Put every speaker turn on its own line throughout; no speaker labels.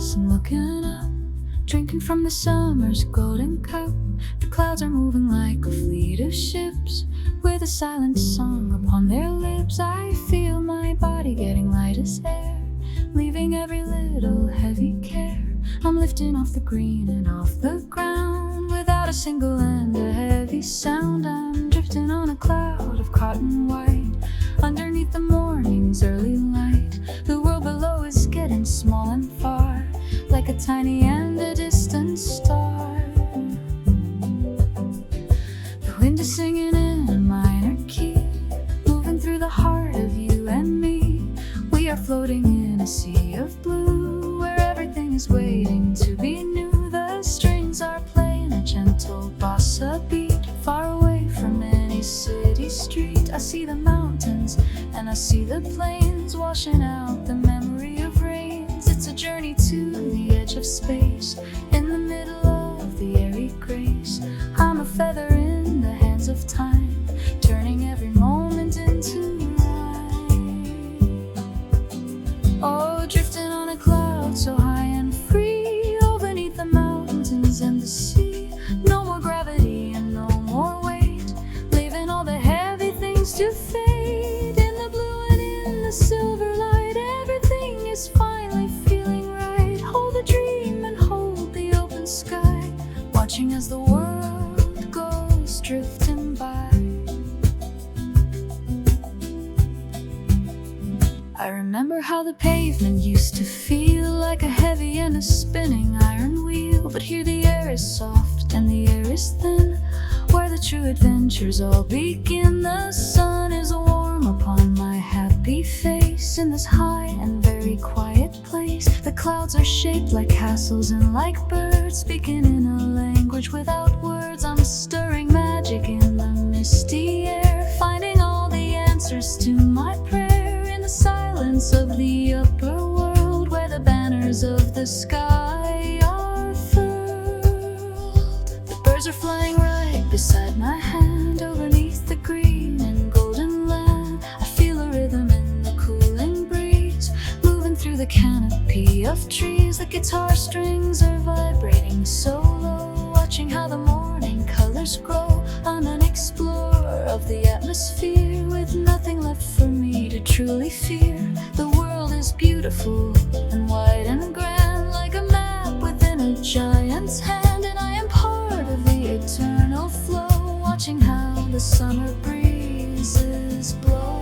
glass and looking up, drinking from the summer's golden cup. The clouds are moving like a fleet of ships, with a silent song upon their lips. I feel my body getting light as air, leaving every little heavy care. I'm lifting off the green and off the ground, without a single and a heavy sound. I'm drifting on a cloud of cotton white, underneath the morning's early light. The world below is getting small and far, like a tiny and a distant star. The wind is singing in a minor key, moving through the heart of you and me. We are floating in a sea of blue, where everything is waiting to be new. The strings are playing a gentle bossa beat, far away from any city street. I see the mountains and I see the plains, washing out the memory of rains. It's a journey to the edge of space, in the middle of the airy grace. I'm a feather in the hands of time, turning every moment into rhyme. Oh, drifting on a cloud so high and free, oh, beneath the mountains and the sea. No more gravity and no more weight, leaving all the heavy things to fade. In the blue and in the silver light, everything is finally feeling right. Hold the dream and hold the open sky, watching as the world goes drifting by. I remember how the pavement used to feel like a heavy and a spinning iron wheel, but here the air is soft and the air is thin, where the true adventures all begin. The sun is warm upon my happy face, in this high and very quiet place. The clouds are shaped like castles and like birds, speaking in a language without words. I'm stirring magic in the misty air, finding all the answers to my prayer, in the silence of the upper world, where the banners of the sky are furled. The birds are flying right beside my hand, overneath the green and golden land. I feel a rhythm in the cooling breeze, moving through the canopy of trees. The guitar strings are vibrating so low, watching how the morning colors grow. I'm an explorer of the atmosphere, with nothing left for me to truly fear. The world is beautiful and wide and grand, like a map within a giant's hand, and I am part of the eternal flow, watching how the summer breezes blow.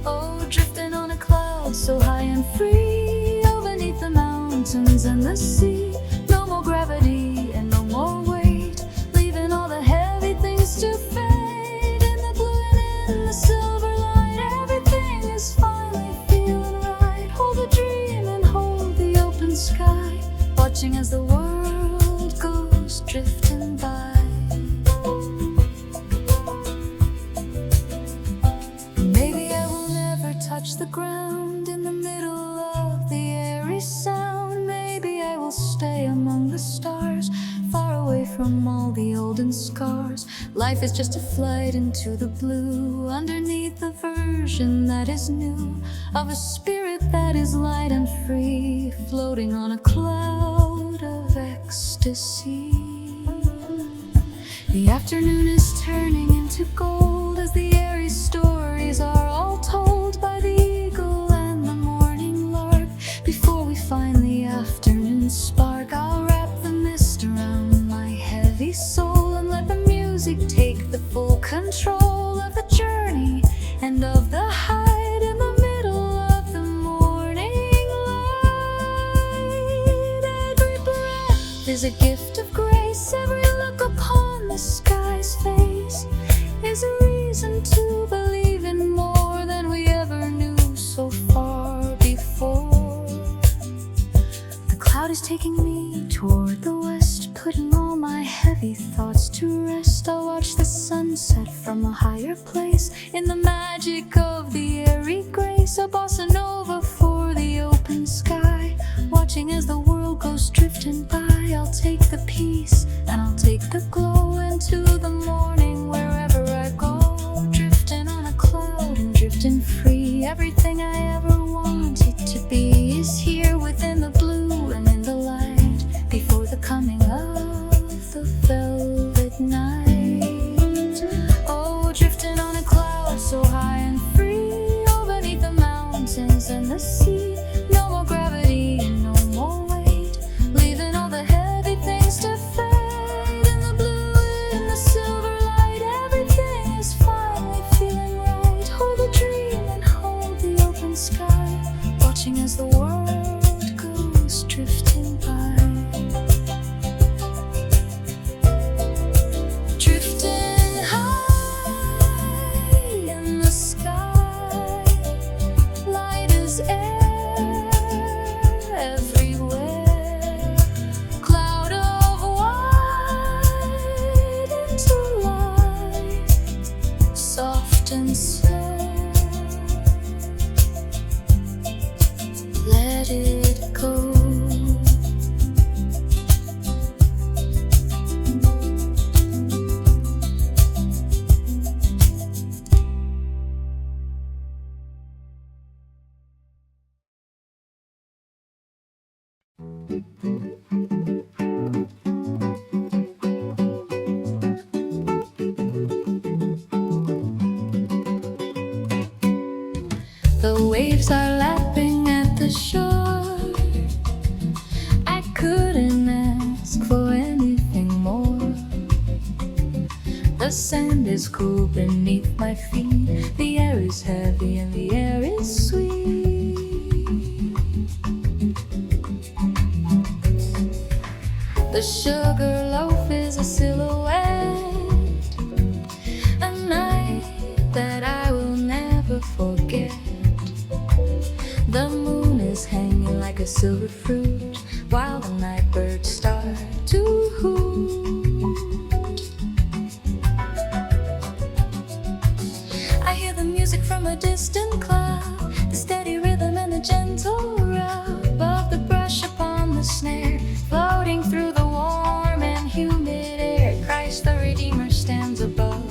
Oh, drifting on a cloud so high and free, oh, beneath the mountains and the sea. No more gravity and no more weight, leaving all the heavy things to fade. In the blue and in the silver light, everything is finally feeling right. Hold a dream and hold the open sky, watching as the world goes drifting by. Maybe I will never touch the ground, in the middle of the airy sound. Maybe I will stay among the stars, far away from all the olden scars. Life is just a flight into the blue, underneath a version that is new, of a spirit that is light and free, floating on a cloud of ecstasy. The afternoon is turning into gold, as the airy stories are all told by the eagle and the morning lark. Before we find the afternoon spark, I'll wrap the mist around my heavy soul, and let the music take the full control of the journey and of the height. In the middle of the morning light, every breath is a gift of grace, every look upon the sky's face is a reason to believe in more than we ever knew so far before. The cloud is taking me toward the west, putting all my heavy thoughts to rest. I'll watch the sunset from a higher place, in the magic of the airy grace. A bossa nova for the open sky, watching as the world goes drifting by. I'll take the peace and I'll take the glow into the morning, wherever I go. Drifting on a cloud and drifting free, everything I ever wanted to be is here within the blue waves are lapping at the shore. I couldn't ask for anything more. The sand is cool beneath my feet. The air is heavy and the air is sweet. The sugar loaf is a silhouette, a night that I will never forget. The moon is hanging like a silver fruit, while the night birds start to hoot. I hear the music from a distant cloud, the steady rhythm and the gentle rub of the brush upon the snare, floating through the warm and humid air. Christ the Redeemer stands above,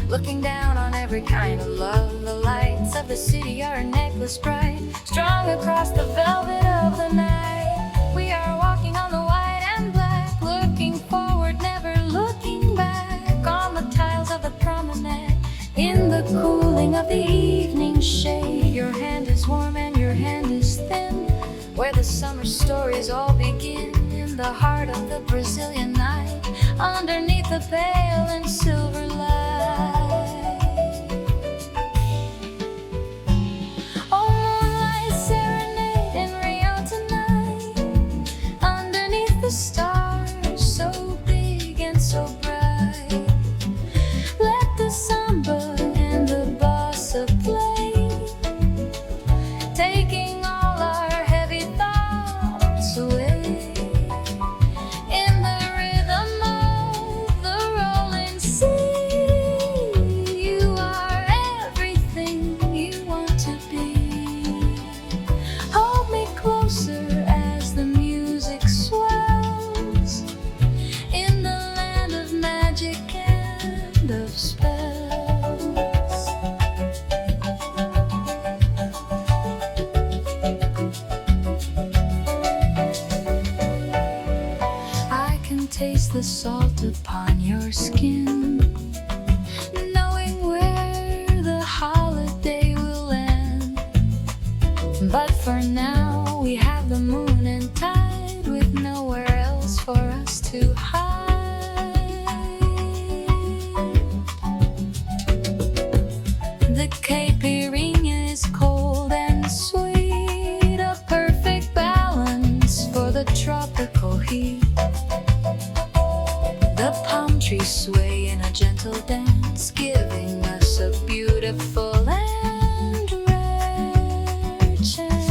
looking down on every kind of love. The lights of the city are a necklace bright, strung across the velvet of the night. We are walking on the white and black, looking forward, never looking back, on the tiles of the promenade, in the cooling of the evening shade. Your hand is warm and your hand is thin, where the summer stories all begin, in the heart of the Brazilian night, underneath the pale and silver light. Oh, moonlight serenade in Rio tonight, underneath the stars so big and so bright. Let the samba and the bossa play, taking all our heavy thoughts away, in the rhythm of the rolling sea. You are everything you want to be. Hold me closer as the music swells, in the land of magic and of spells. I can taste the salt upon your skin, knowing where the holiday will end. But for now we have the moon and tide, with nowhere else for us to hide. The caipirinha is cold and sweet, a perfect balance for the tropical heat. The palm trees sway in a gentle dance, giving us a beautiful and rare chance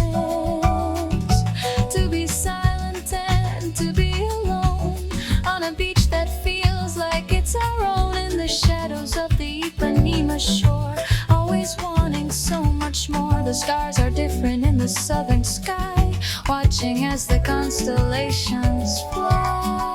to be silent and to be alone, on a beach that feels like it's our own, in the shadows of the Ipanema shore, always wanting so much more. The stars are different in the southern sky, watching as the constellations fly.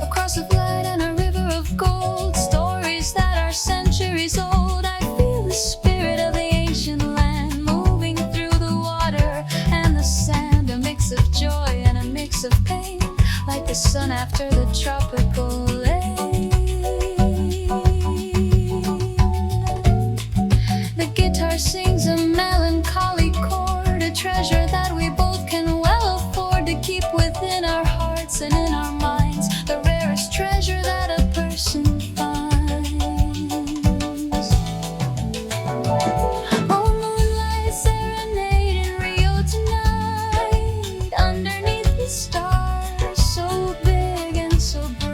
Across a light and a river of gold, stories that are centuries old. I feel the spirit of the ancient land moving through the water and the sand, a mix of joy and a mix of pain, like the sun after the tropical rain. The guitar sings a melancholy chord, a treasure that we both can well afford to keep within our hearts and in our minds, the rarest treasure that a person finds. Oh, moonlight serenade in Rio tonight, underneath the stars so big and so bright.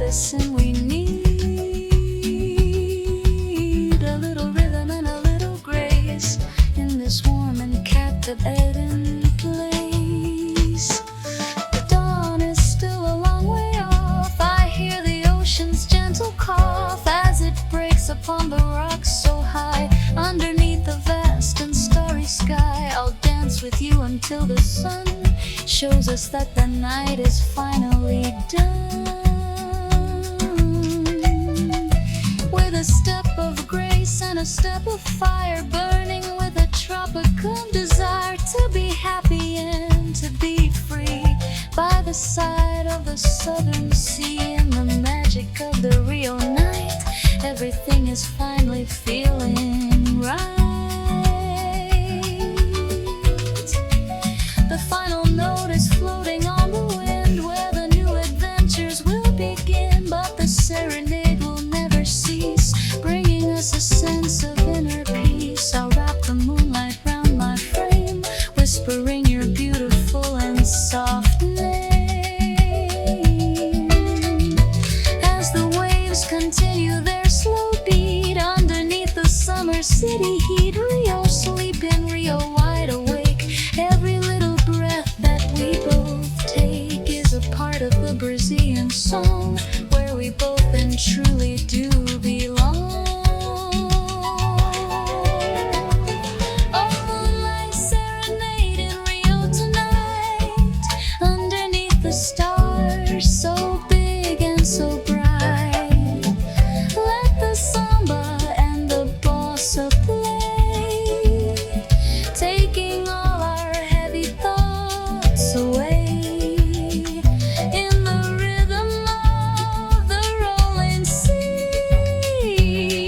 medicine we need. A little rhythm and a little grace in this warm and captivating place. The dawn is still a long way off. I hear the ocean's gentle cough as it breaks upon the rocks so high. Underneath the vast and starry sky, I'll dance with you until the sun shows us that the night is finally done. With a step of grace and a step of fire, burning with a tropical desire to be happy and to be free by the side of the southern sea. In the magic of the Rio night, everything is finally feeling right. The final note is floating on the wind, where the new adventures will begin. But the serenade will never cease, bringing us a sense of inner peace. I'll wrap the moonlight round my frame, whispering your beautiful and soft name. As the waves continue their slow beat underneath the summer city heat, Rio sleeping, Rio wide awake. Every little breath that we both take is a part of the Brazilian song, where we both and truly do belong. A moonlight serenade in Rio tonight, underneath the stars so big and so bright. Let the samba and the bossa play, taking all our heavy thoughts away. In the rhythm of the rolling sea,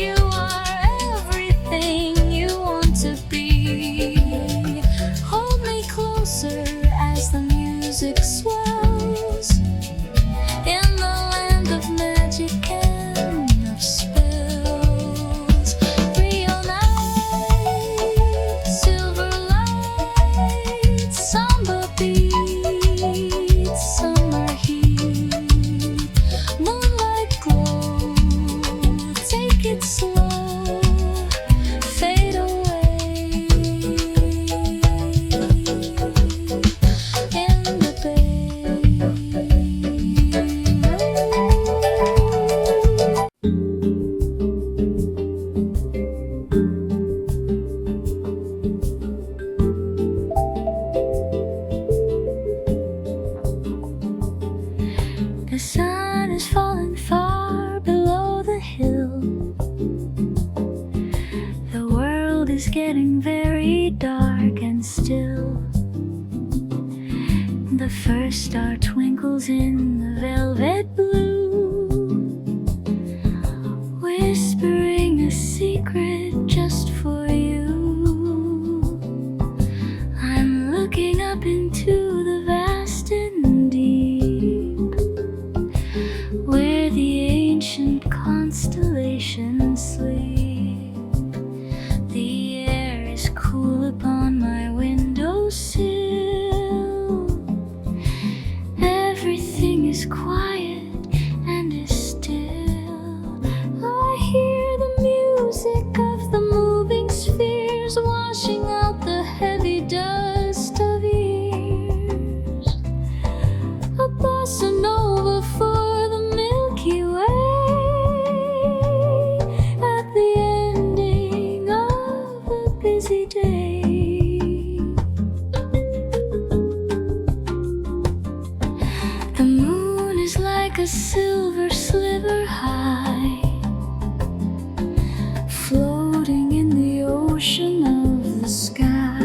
you are everything you want to be. Hold me closer as the music swells, in the land of magic and of spells. Rio night, silver light, samba beats, summer heat, moonlight glow. Take it slow, fade away in the bay. The sun is falling far below the hill. The world is getting very dark and still. The first star twinkles in the velvet blue, whispering a secret just for you. I'm looking up into the vast and deep, where the ancient constellations sleep. The air is cool upon my windowsill. Everything is quiet and is still. I hear the music of the moving spheres, washing out the heavy dust of years. A bossa nova for the Milky Way, at the ending of a busy day. The moon is like a silver sliver high, floating in the ocean of the sky.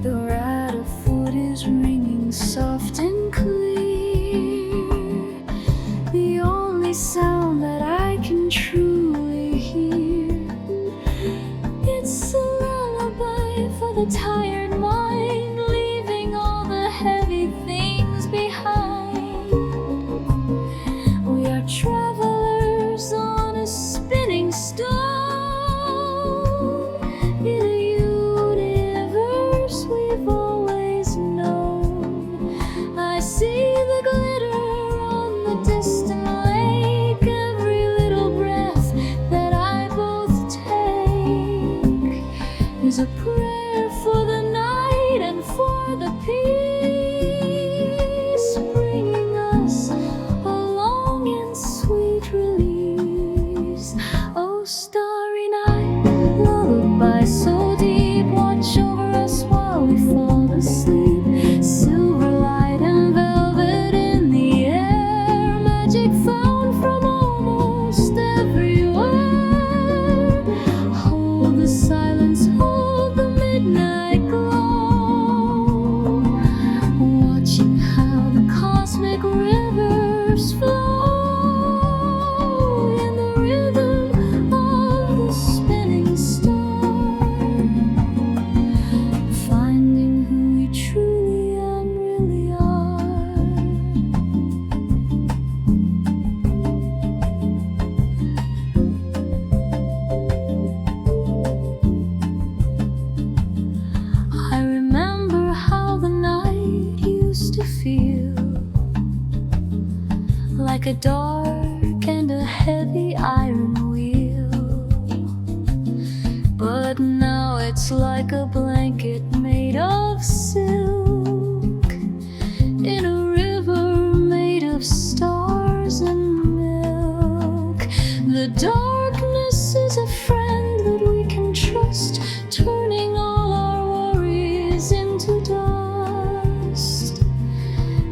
The rata foot is ringing soft and clear, the only sound that I can truly hear. It's a lullaby for the tired mind, leaving all the heavy things behind. We are travelers on a spinning stone, in a universe we've always known. I see the glitter on a prayer for the night and for the peace, bringing us along in sweet release. Oh, starry night, lullaby so deep, watch over us while we fall asleep. Silver light and velvet in the air, magic found from almost everywhere. Hold the silence, hold the midnight glow, watching how the cosmic rivers flow in the rhythm of the spinning star, finding who we truly and really are. I remember how the night used to feel, like a dark and a heavy iron wheel. But now it's like a blanket made of silk, in a river made of stars and milk. The darkness is a friend that we can trust, turning all our worries into dust.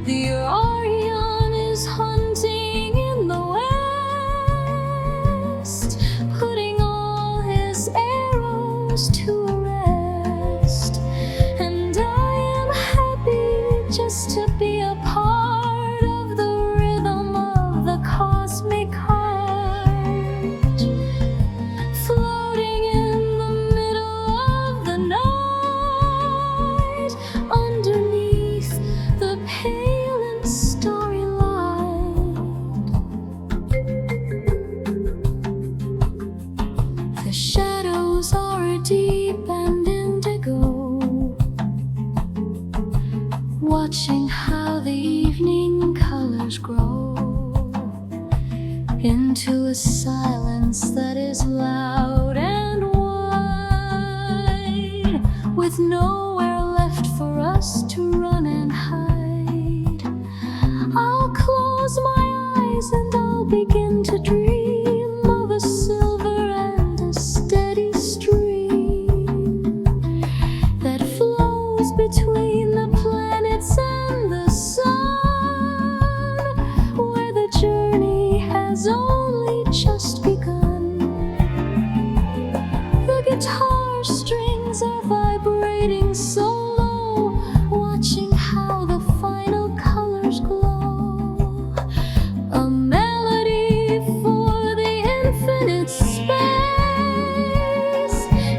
The Orion is hunting in the west, putting all his arrows to rest. And I am happy just to be a part of the rhythm of the cosmic heart, floating in the middle of the night, underneath the pale and starry light. The shadows are deep and indigo, watching how the evening colors grow into a silence that is loud and wide, with nowhere left for us to run and hide. I'll close my eyes and I'll begin to dream of a silver and a steady stream that flows between the planets and the sun, where the journey has only just begun. The guitar strings are vibrating so low, watching how the final colors glow. A melody for the infinite space,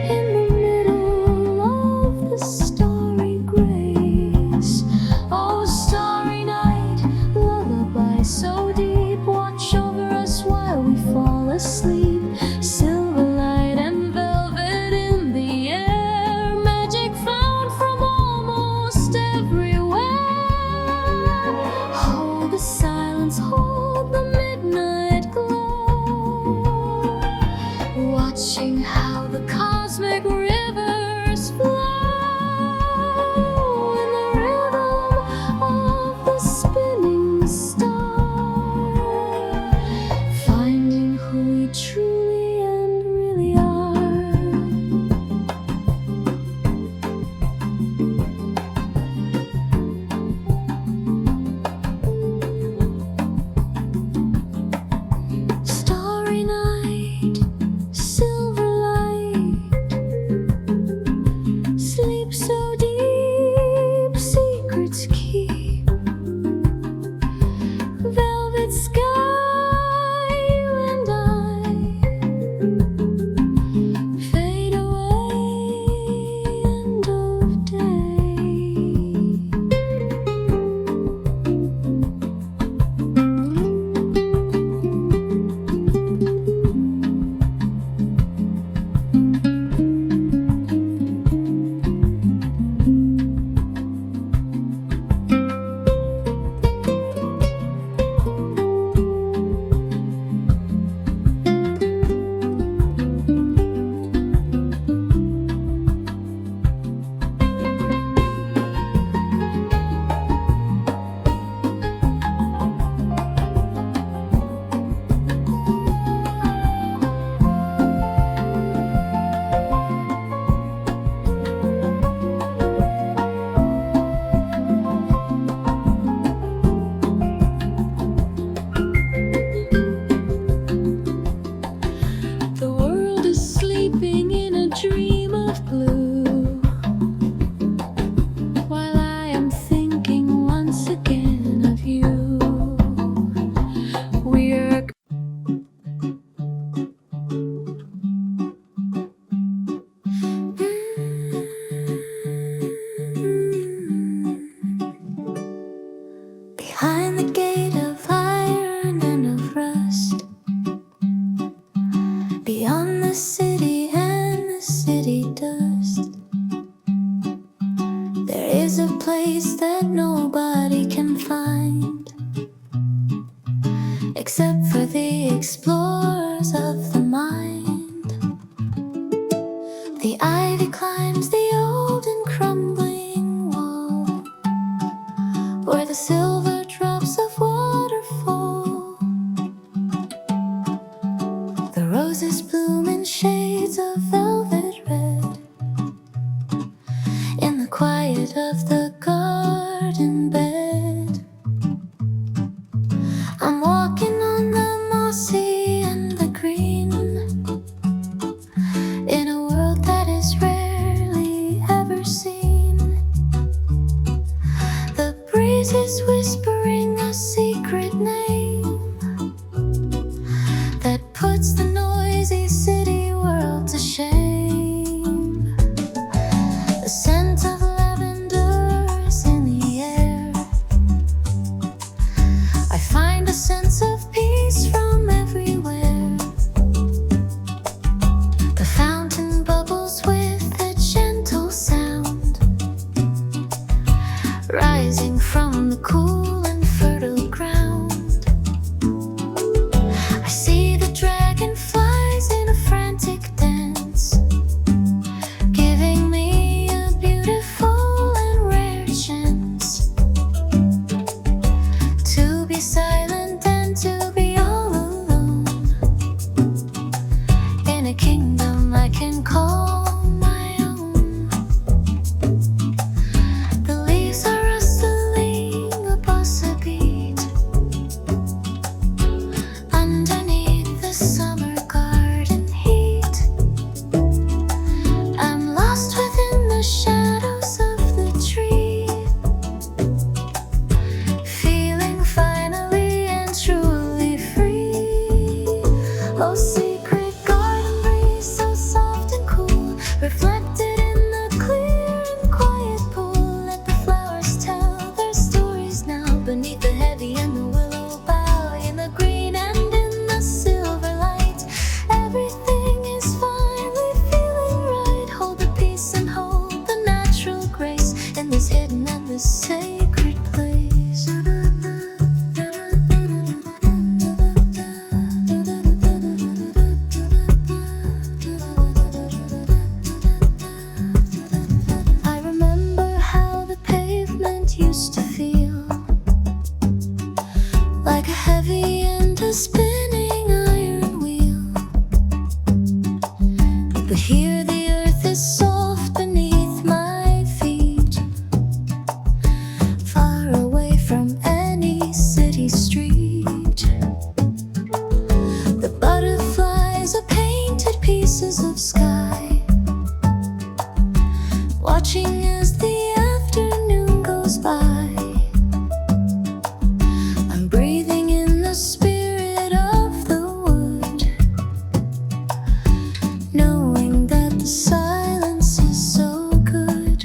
in the middle of the starry grace. Oh, starry night, lullaby so deep, watch over us while we fall asleep. Silver light and velvet in the air, magic found from almost everywhere. Hold the silence, hold the midnight glow, watching how the cosmic rivers flow in the rhythm of the spinning star, finding who we truly and really are. Starry night, silver light, on the city and the city dust. There is a place that nobody can find, except for the explorers of the mind. The ivy climbs the old and crumbling wall, where the silver drops of water fall. The roses bloom in shades of velvet red, in the quiet of the garden bed. I'm walking on the mossy and the green, in a world that is rarely ever seen. The breeze is whispering a secret name that puts the noisy city world to shame. The scent of lavender is in the air. I find a sense of peace from everywhere. The fountain bubbles with a gentle sound, rising from the cool and fertile ground. I see the dragonflies in a frantic dance, giving me a beautiful and rare chance to be silent and to be all alone, in a kingdom I can call my own. The leaves are rustling a bossa beat underneath the summer garden heat. I'm lost within the shadows of the tree, feeling finally and truly free. Oh, secret garden breeze, so soft and cool, reflected in the clear and quiet pool. Let the flowers tell their stories now, beneath the heavy and the willow bough, in the green and in the silver light. Everything is finally feeling right. Hold the peace and hold the natural grace in this hidden and this sacred place. I remember how the pavement used to feel, like a heavy and a spinning iron wheel. But here the earth is soft beneath my feet, far away from any city street. The butterflies are painted pieces of sky, watching as the afternoon goes by. I'm breathing in the spirit of the wood, knowing that the silence is so good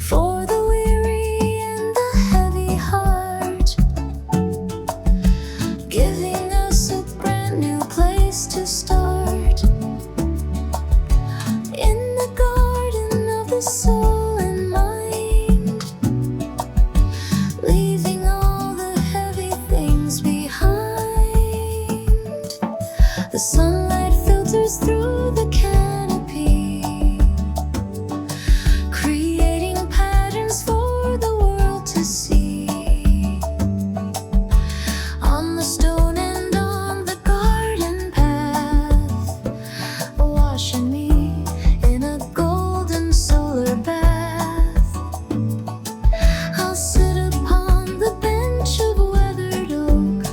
for the weary and the heavy heart, giving us a brand new place to start, in the garden of the soul and mind, leaving all the heavy things behind. The sunlight filters through the canopy, creating patterns for the world to see. On the stone and on the garden path, washing me in a golden solar bath. I'll sit upon the bench of weathered oak,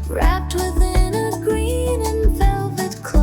wrapped within a green and velvet cloak.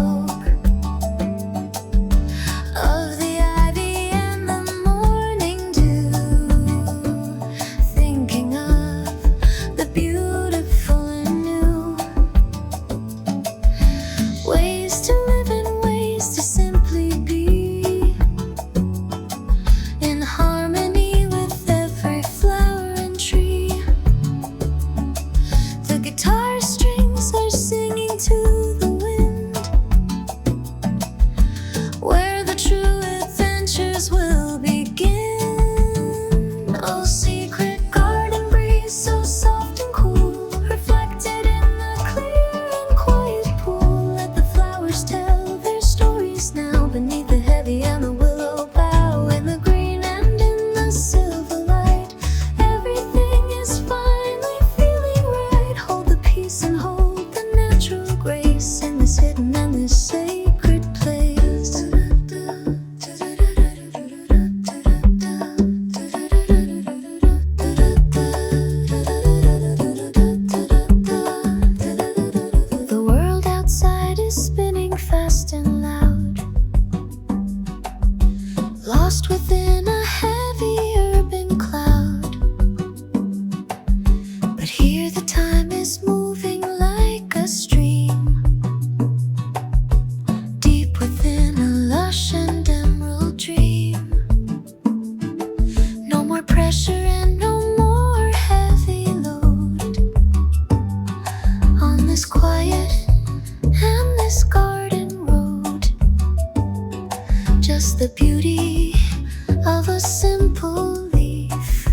the beauty of a simple leaf,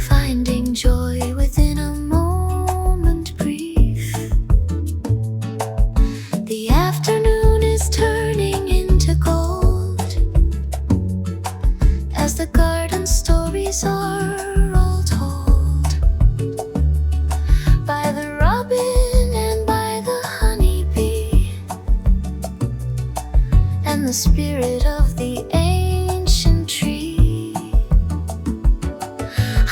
finding joy within a moment brief. The afternoon is turning into gold as the garden stories are all told by the robin and by the honeybee, and the spirit of the ancient tree.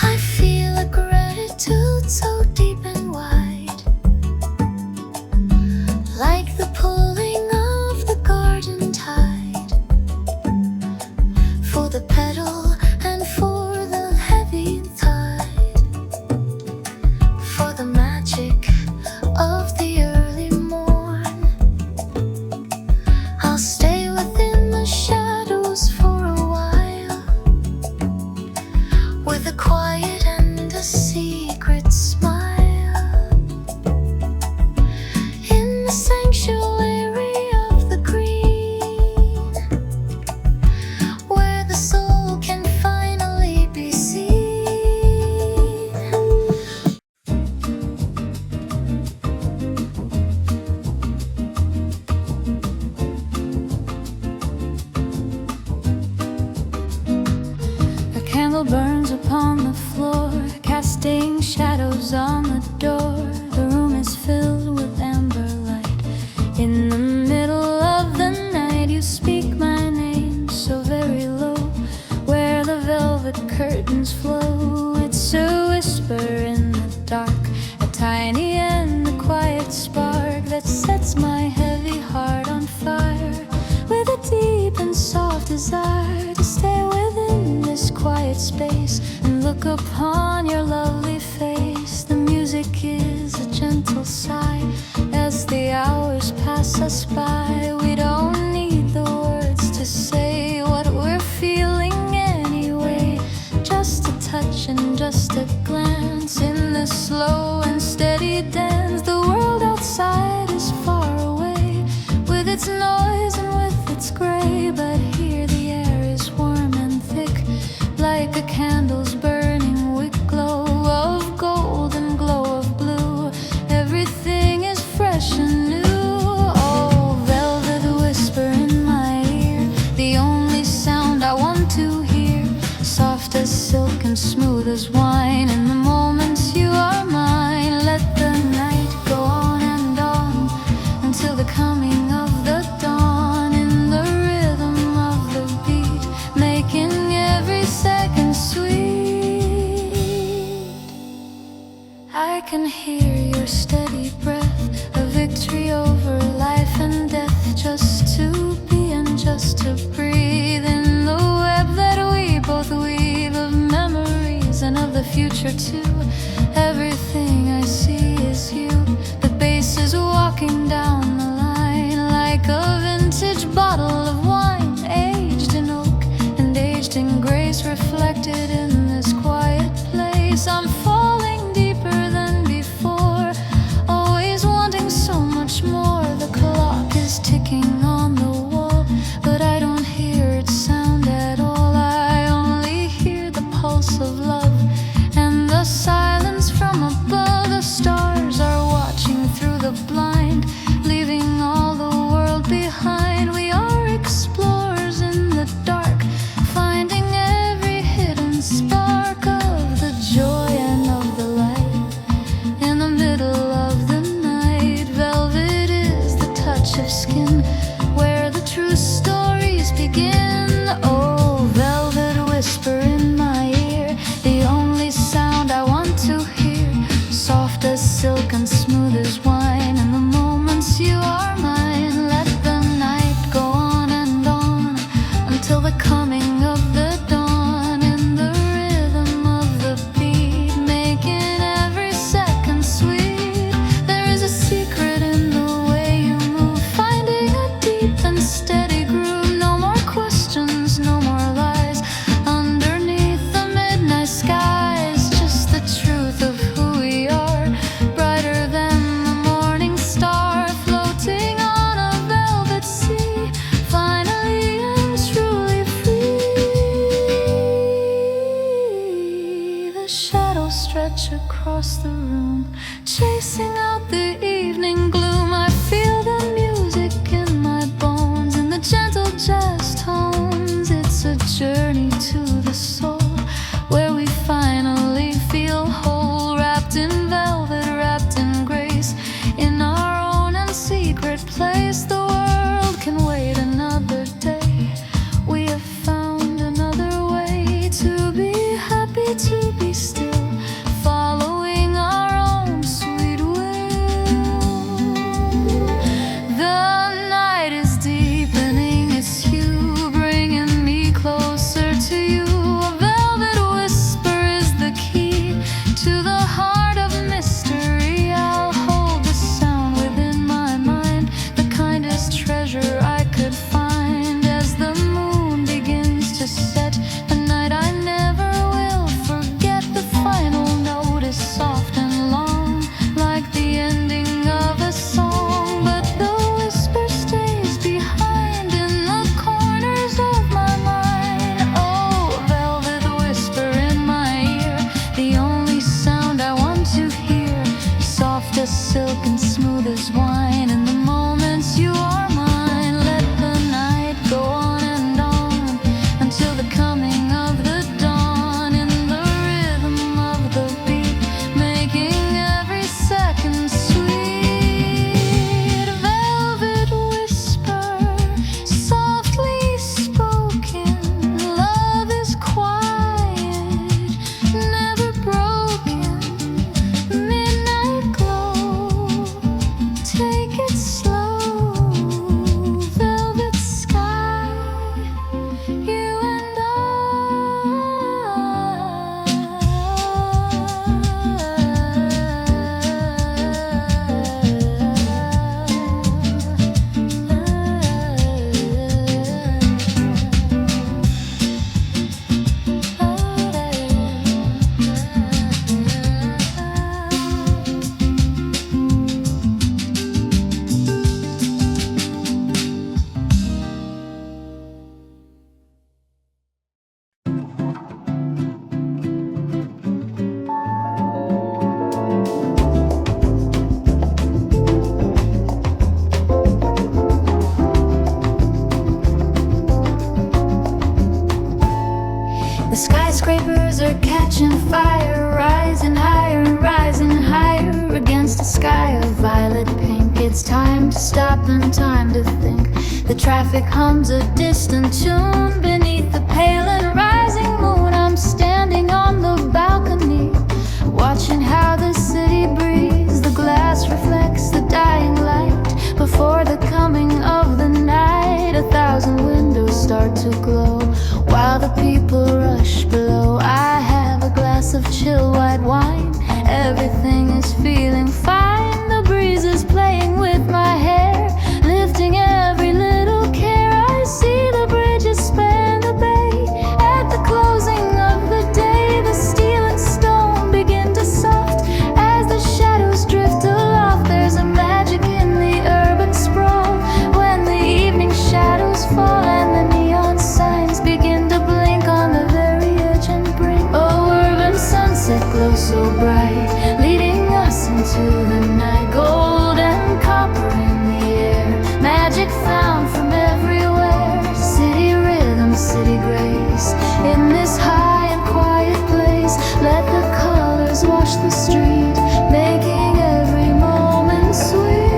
I feel a gratitude so deep and wide, like the pulling of the garden tide, for the petal and for the heavy tide, for the magic of the early morn. I'll stay within the shadows for a while, with a quiet and a secret smile, in the sanctuary of the green, where the soul can finally be seen. A candle burns upon the floor, casting shadows on the door. The room is filled with amber light. In the middle of the night, you speak my name so very low, where the velvet curtains flow. It's a whisper in the dark, a tiny and a quiet spark that sets my heavy heart on fire, with a deep and soft desire to stay within this quiet space and look upon your lovely face. The music is a gentle sigh as the hours pass us by. We don't need the words to say what we're feeling anyway, just a touch and just a glance in this slow and steady dance. The world outside is far away, with its noise and with its gray, but here the air is warm and thick, like a candle's burning wick, glow of gold and glow of blue. Everything is fresh and new. Oh, velvet whisper in my ear, the only sound I want to hear, soft as silk and smooth as wine. In the moments you are mine, let the night go on and on until the coming of the dawn, in the rhythm of the beat, making every second sweet. I can hear your steady breath, a victory over life and death, just to be and just to breathe in the web that we both weave of memories and of the future too. Everything I see is you. The bass is walking down the line like a vintage bottle of wine, aged in oak and aged in grace, reflected in this quiet place. I'm falling deeper than before, always wanting so much more. The clock is ticking on the wall, but I don't hear its sound at all. I only hear the pulse of love and the silence from above. The stars are watching through the blind, leaving all the world behind. We are explorers in the dark, finding every hidden spark of the joy and of the light. In the middle of the night, velvet is the touch of skin, where the true stories begin. Oh, velvet whisper in my ear, the only sound I want to hear, soft as silk and smooth as wine. In the moments place. The world can wait another day. We have found another way to be happy, to be still, following our own sweet will. The night is deepening its hue, bringing me closer to you. A velvet whisper is the key to the heart of mystery. I'll hold the sound within my mind, the kindest treasure I could find. As the moon begins to set, the night I never will forget. The final note is soft and long, like the ending of a song, but the whisper stays behind in the corners of my mind. Oh, velvet whisper in my ear, the only sound I want to hear, soft as silk and smooth as wine. In the moments you are mine, let the night go on and on until the coming of the dawn. In the rhythm of the beat, making every second sweet. Velvet whisper, softly spoken. Love is quiet, never broken. Midnight glow, take it slow. Velvet sky, you and The skyscrapers are catching fire, rising higher and rising higher against a sky of violet pink. It's time to stop and time to think. The traffic hums a distant tune beneath the pale and rising moon. I'm standing on the balcony, watching how the city breathes. The glass reflects the dying light before the coming of the night. 1,000 windows start to glow while the people rush below. I have a glass of chill white wine. Everything is feeling fine. The breeze is playing with my hair, lifting every little care. I see the bridges span the bay. At the closing of the day, the steel and stone begin to soft as the shadows drift aloft. There's a magic in the urban sprawl when the evening shadows fall and the neon signs begin to blink on the very edge and brink. Oh, urban sunset glows so bright, leading us into the night. Gold and copper in the air, magic found from everywhere. City rhythm, city grace, in this high and quiet place. Let the colors wash the street, making every moment sweet.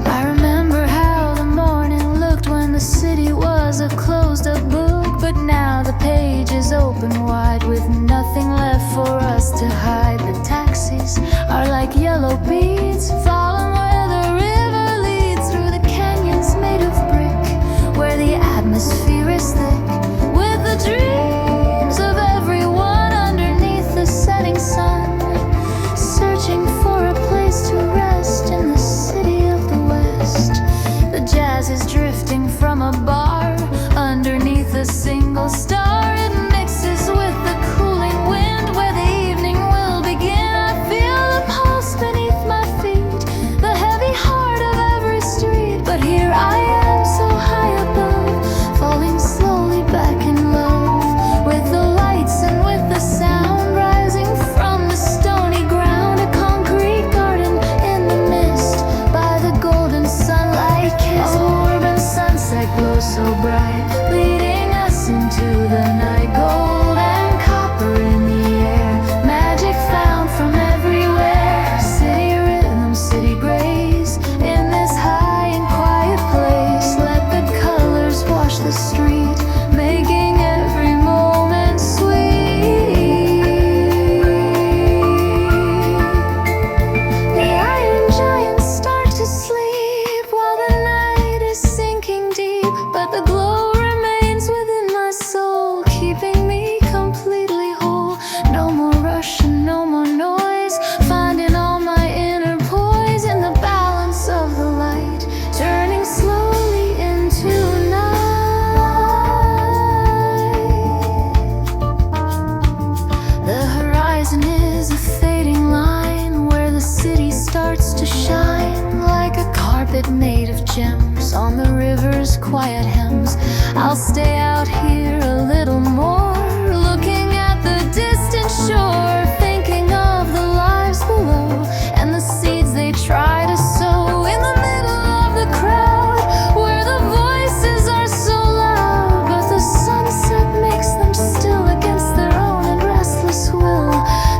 I remember how the morning looked when the city was a closed up book, but now the page is open wide with nothing left for us to hide. The taxis are like yellow beads, falling where the river leads through the canyons made of brick, where the atmosphere is thick with the dreams of everyone underneath the setting sun, searching for a place to rest in the city of the West. The jazz is drifting from a bar underneath a single star. It mixes with the cooling wind where the evening will begin. I feel the pulse beneath my gems on the river's quiet hems. I'll stay out here a little more, looking at the distant shore, thinking of the lives below and the seeds they try to sow in the middle of the crowd, where the voices are so loud, but the sunset makes them still against their own and restless will.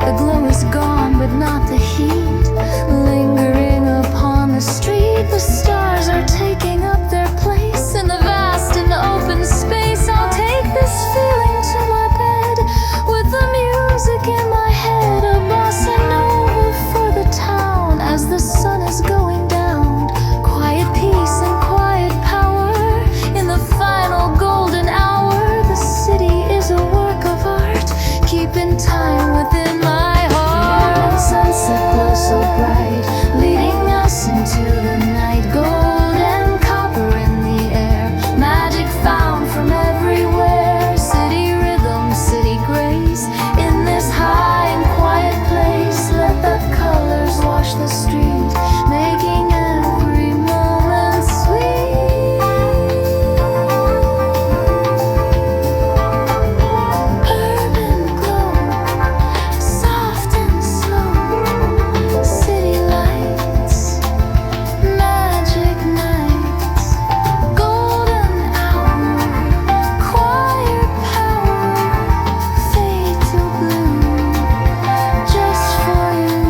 The glow is gone, but not the heat, lingering upon the street. The stars are taking up their place in the vast and open space. I'll take this feeling to my bed with the music in my head, a bossa nova for the town as the sun is going down. Quiet peace and quiet power in the final golden hour. The city is a work of art, keeping time within my heart. The sunset glows so bright, leading us into the night. Golden copper in the air, magic found from everywhere. City rhythm, city grace, in this high and quiet place. Let the colors wash the street, making every moment sweet. Urban glow, soft and slow, city lights, magic nights, golden hour, quiet power, fade to blue, just for you.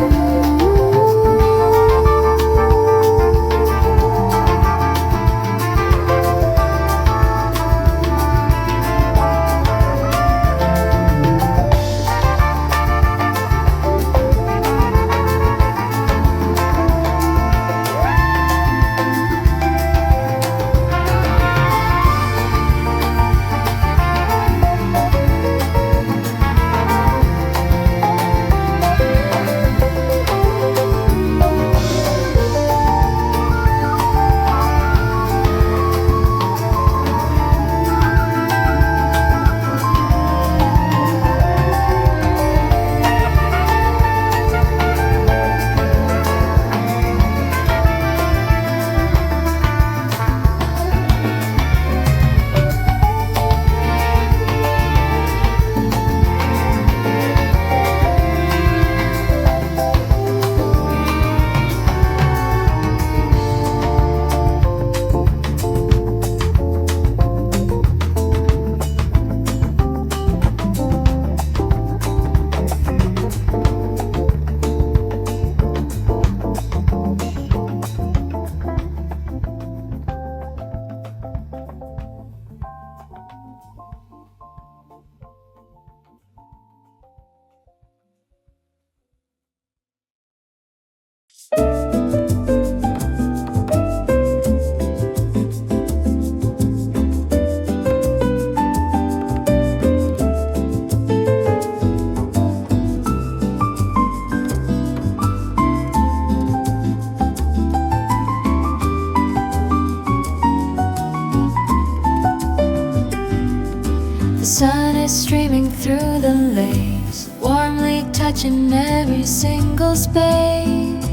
The sun is streaming through the lace, warmly touching every single space.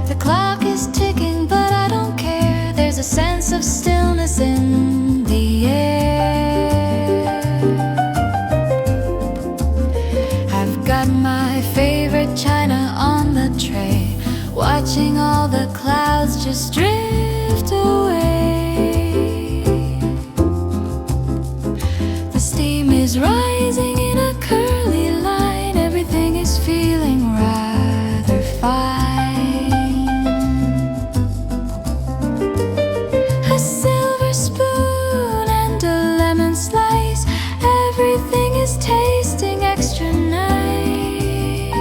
The clock is ticking, but I don't care. There's a sense of stillness in the air. I've got my favorite china on the tray, watching all the clouds just drift away. The steam is rising in a curly line, everything is feeling rather fine. A silver spoon and a lemon slice, everything is tasting extra nice.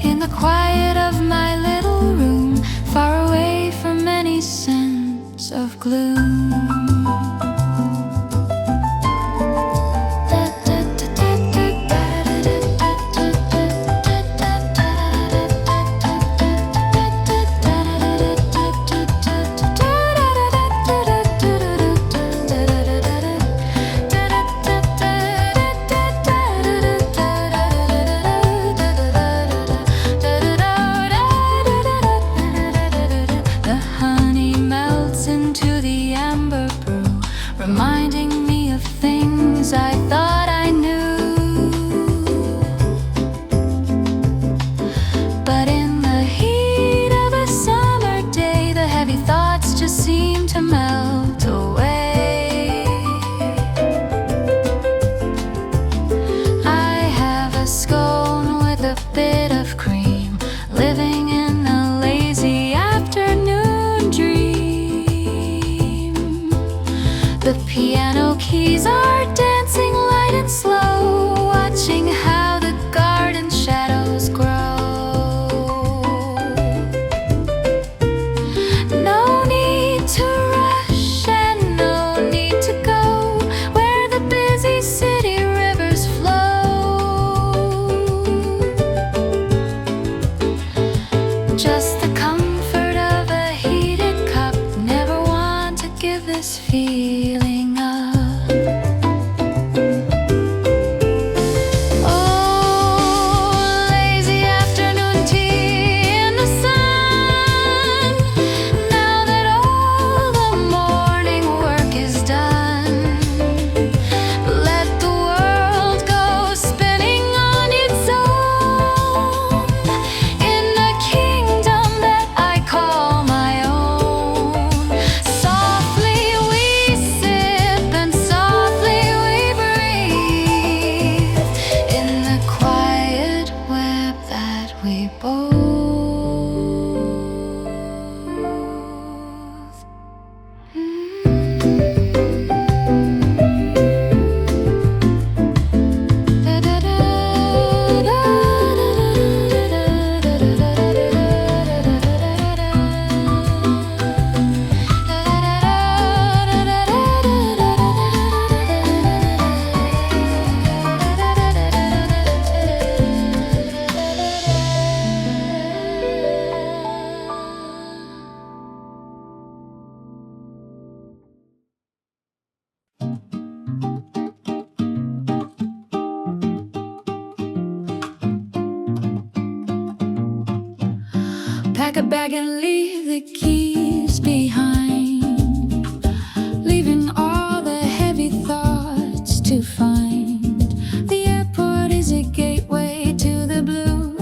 In the quiet of my little room, far away from any sense of gloom. reminding me of things I thought I knew. But in the heat of a summer day, the heavy thoughts just seem to melt away. I have a scone with a bit of cream, living in a lazy afternoon dream. The piano keys are dancing light and slow, watching how the garden shadows grow. No need to rush and no need to go where the busy city rivers flow. Just the comfort of a heated cup, never want to give this feeling up. Oh, lazy afternoon tea in the sun. Now that all the morning work is done, let the world go spinning on its own in a kingdom that I call my own. Softly we sip and softly we breathe in the quiet web that we both pack a bag and leave the keys behind, leaving all the heavy thoughts to find. The airport is a gateway to the blue,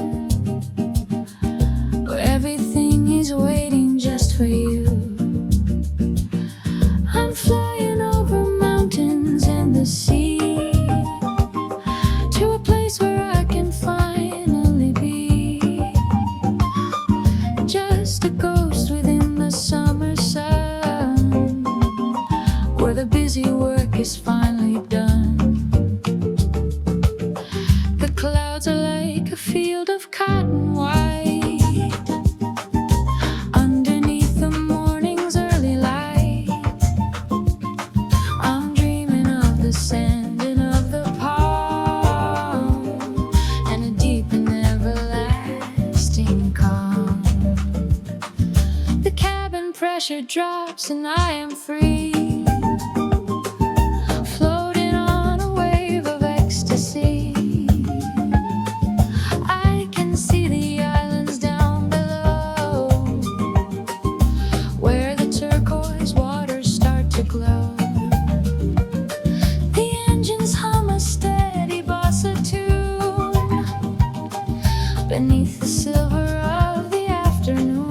where everything is waiting just for you. I'm flying over mountains and the sea, to a place where I can finally be just a ghost within the summer sun, where the busy work is finally done. The clouds are like a field of cotton white underneath the morning's early light. I'm dreaming of the sand and of the palm, and a deep and everlasting calm. The cabin pressure drops and I am free, floating on a wave of ecstasy. I can see the islands down below, where the turquoise waters start to glow. The engines hum a steady bossa tune beneath the silver of the afternoon.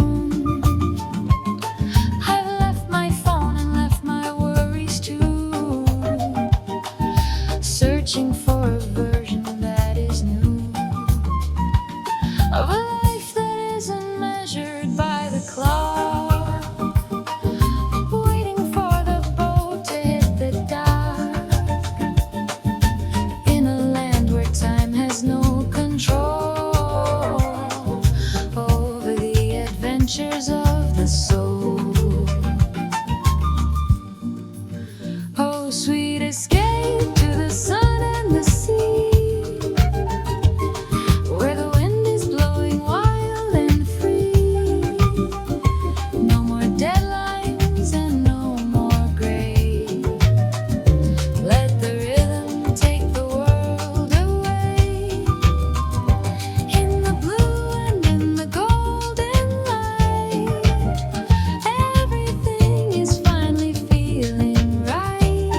I've left my phone and left my worries too, searching for a version that is new, of a life that isn't measured by the clock, waiting for the boat to hit the dock, in a land where time has no control over the adventures of the soul. Oh, sweet escape to the sun and the sea, where the wind is blowing wild and free. No more deadlines and no more gray. Let the rhythm take the world away, in the blue and in the golden light. Everything is finally feeling right.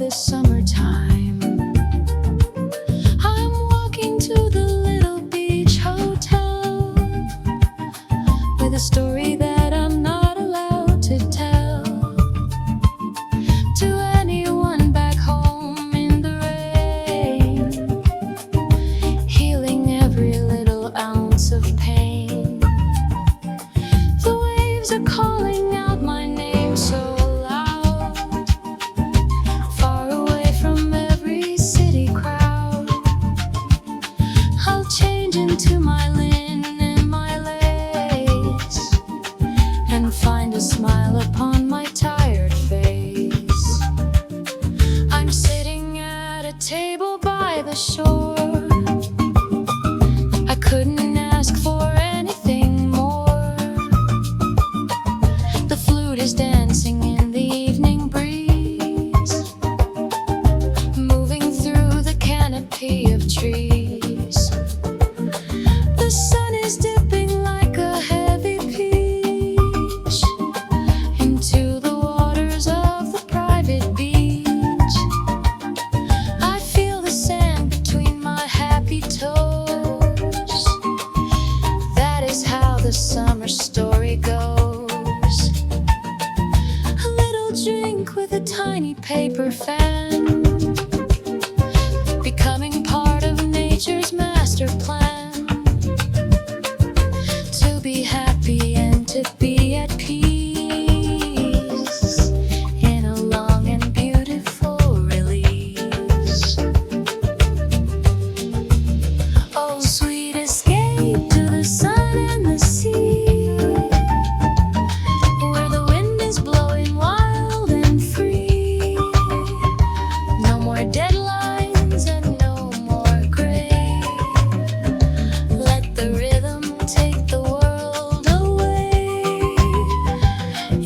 this summertime. I'm walking to the little beach hotel with a story that I'm not allowed to tell to anyone back home in the rain, healing every little ounce of pain. The waves are calling out my name so loud, far away from every city crowd. I'll change into my linen and my lace and find a smile upon my tired face. I'm sitting at a table by the shore. I couldn't ask for anything more. The flute is dancing in the evening breeze, moving through the canopy of trees. The sun is dipping like a heavy peach into the waters of the private beach. I feel the sand between my happy toes. That is how the summer story goes. A little drink with a tiny paper fan, becoming part of nature's master plan, to be happy and to be at peace in a long and beautiful release. Oh, sweet escape to the sun and the sea, where the wind is blowing wild and free. No more deadlines and no more gray. Let the rhythm take the world away.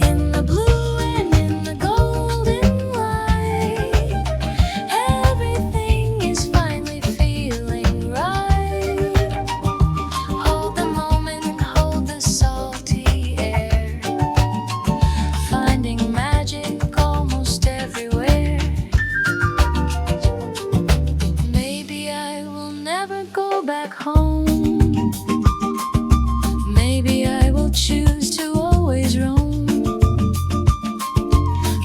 In the blue and in the golden light, everything is finally feeling right. Hold the moment, hold the salty air, finding magic almost everywhere. Maybe I will never go back home. Maybe I will choose to always roam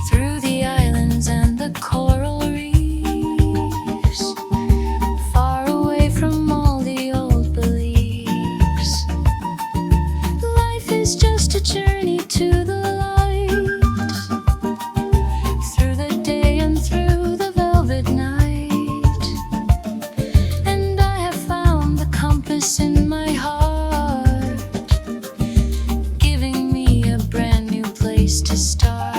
through the islands and the coral reefs, far away from all the old beliefs. Life is just a journey to the light, through the day and through the velvet night. And I have found the compass in my heart, giving me a brand new place to start.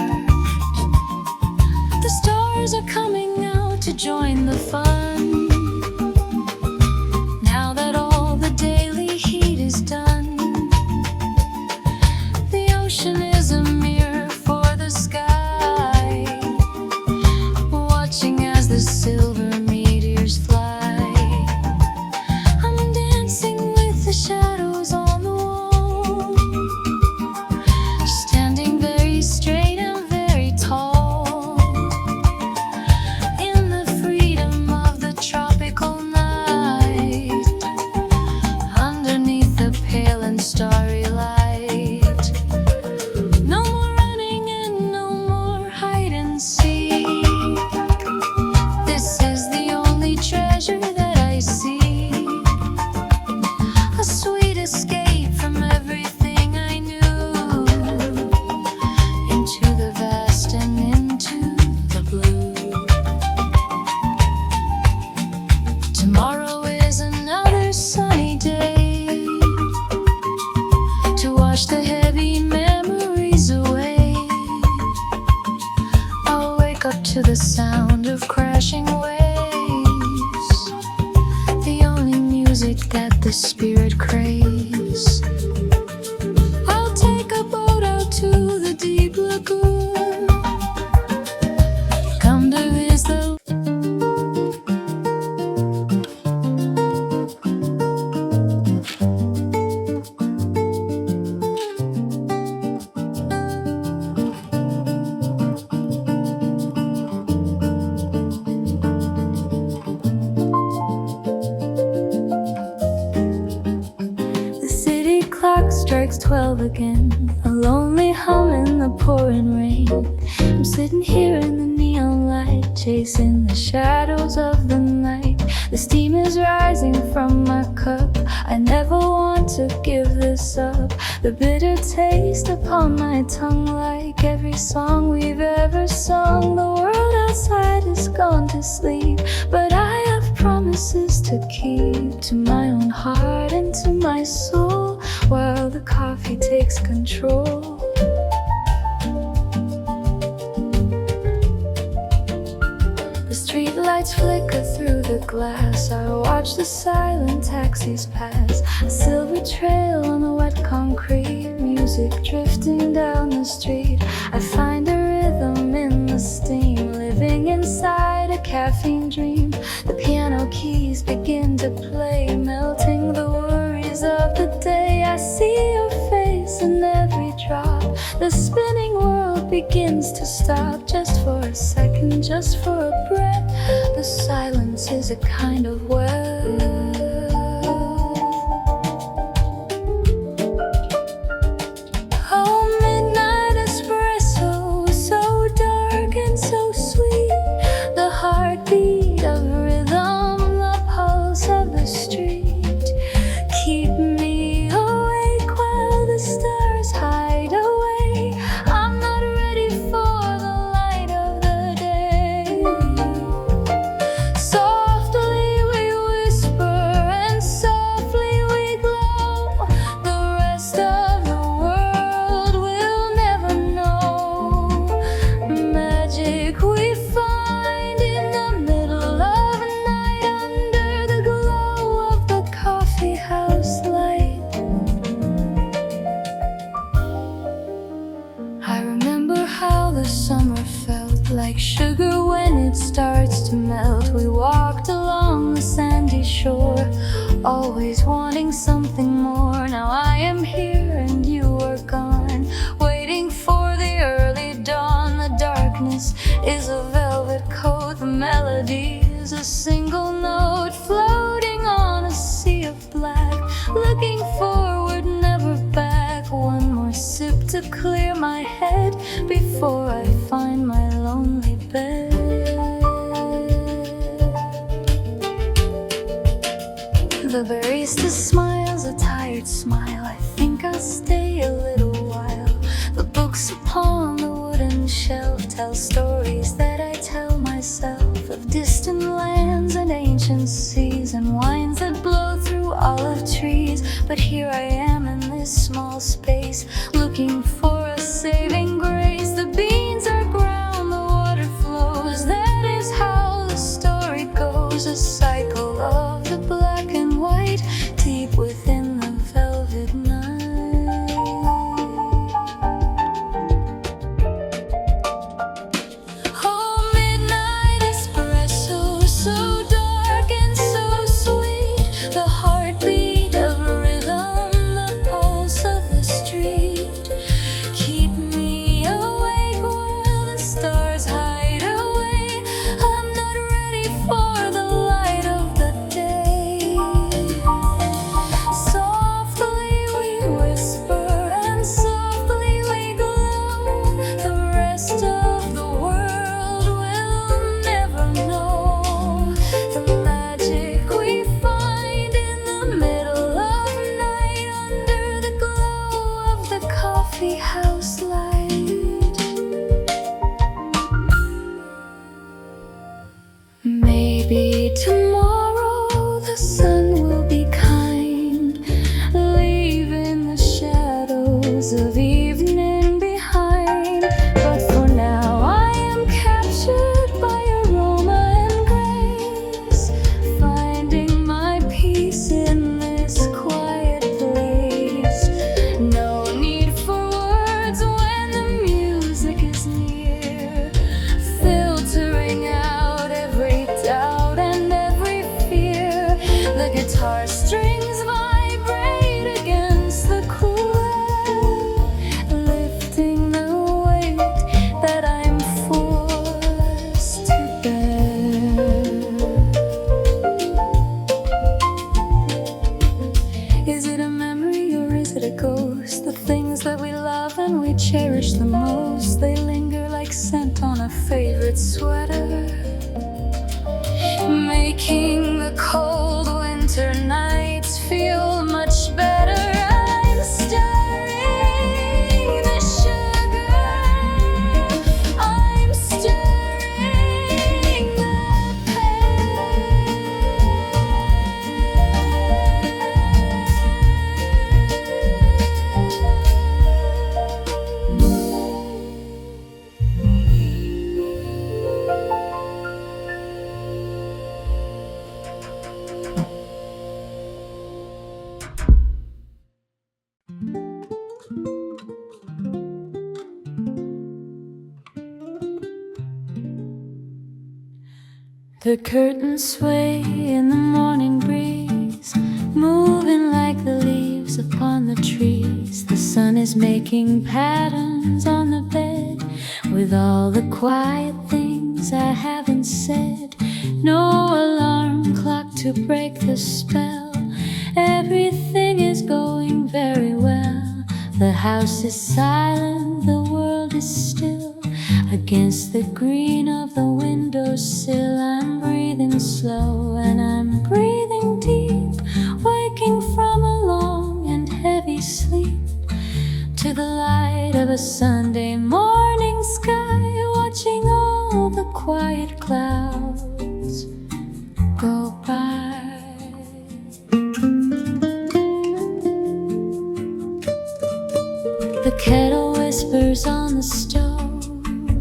The stars are coming out to join the fun, now that all the daily heat is done. The ocean is a mirror for the sky, watching as the silver meteors fly. I'm dancing with the shadows on the wall, standing very straight and very tall, in the freedom of the tropical night, underneath the pale and starry light. No more running and no more hide and seek. This is the only treasure that I see, a sweet escape from everything I knew, into the vast and into the blue. Tomorrow is another sunny day to wash the heavy memories away. I'll wake up to the sound of crashing waves, the only music that the spirit craves. I'll take a boat out to the deep lagoon, come to visit the 6:12 again, a lonely hum in the pouring rain. I'm sitting here in the neon light, chasing the shadows of the night. The steam is rising from my cup, I never want to give this up. The bitter taste upon my tongue, like every song we've ever sung. The world outside is gone to sleep, but I have promises to keep, to my own heart and to my soul, while the coffee takes control. The street lights flicker through the glass, I watch the silent taxis pass. A silver trail on the wet concrete, music drifting down the street. I find a rhythm in the steam, living inside a caffeine dream. The piano keys begin to play, melting the worries of the day. I see your face in every drop, the spinning world begins to stop. Just for a second, just for a breath, the silence is a kind of wealth. Oh, midnight espresso, so dark and so sweet. The heartbeat of rhythm, the pulse of the street. Keep me awake while the stars hide away. I'm not ready for the light of the day. Softly we whisper and softly we glow. The rest of the world will never know. Magic we find in the middle of the night, under the glow of the coffee house light. I remember how the summer felt like sugar when it starts to melt. We walked along the sandy shore, always wanting something more. Now I am here and you are gone, waiting for the early dawn. The darkness is a velvet coat, the melody is a single note, floating on a sea of black. Looking forward, never back. One more sip to clear my head before I find my lonely bed. The barista smiles a tired smile. I think I'll stay a little while. The books upon the wooden shelf tell stories that I tell myself, of distant lands and ancient seas, and wines that blow through olive trees. But here I am in this small space, looking for a saving grace. The beans are ground, the water flows. That is how the story goes, a cycle of the black and white, deep within the velvet night. Oh, midnight espresso, so dark and so sweet. The heartbeat of rhythm, the pulse of the street. The curtains sway in the morning breeze, moving like the leaves upon the trees. The sun is making patterns on the bed with all the quiet things I haven't said. No alarm clock to break the spell. Everything is going very well. The house is silent, the world is still. Against the green of the windowsill, I'm breathing slow and I'm breathing deep, waking from a long and heavy sleep to the light of a Sunday morning sky, watching all the quiet clouds go by. The kettle whispers on the stove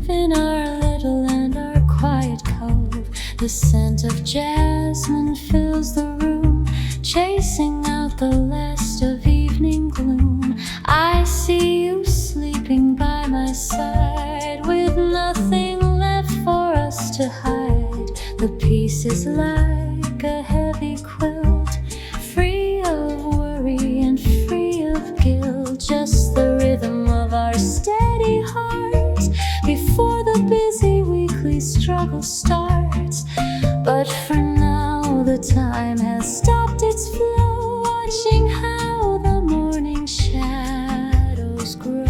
in our little and our quiet cove. The scent of jasmine fills the room, chasing out the last of evening gloom. I see you sleeping by my side, with nothing left for us to hide. The peace is like a heavy quilt, free of worry and free of guilt. Just the rhythm of our steady hearts before the busy weekly struggle starts. But for now the time has stopped its flow, watching how the morning shadows grow.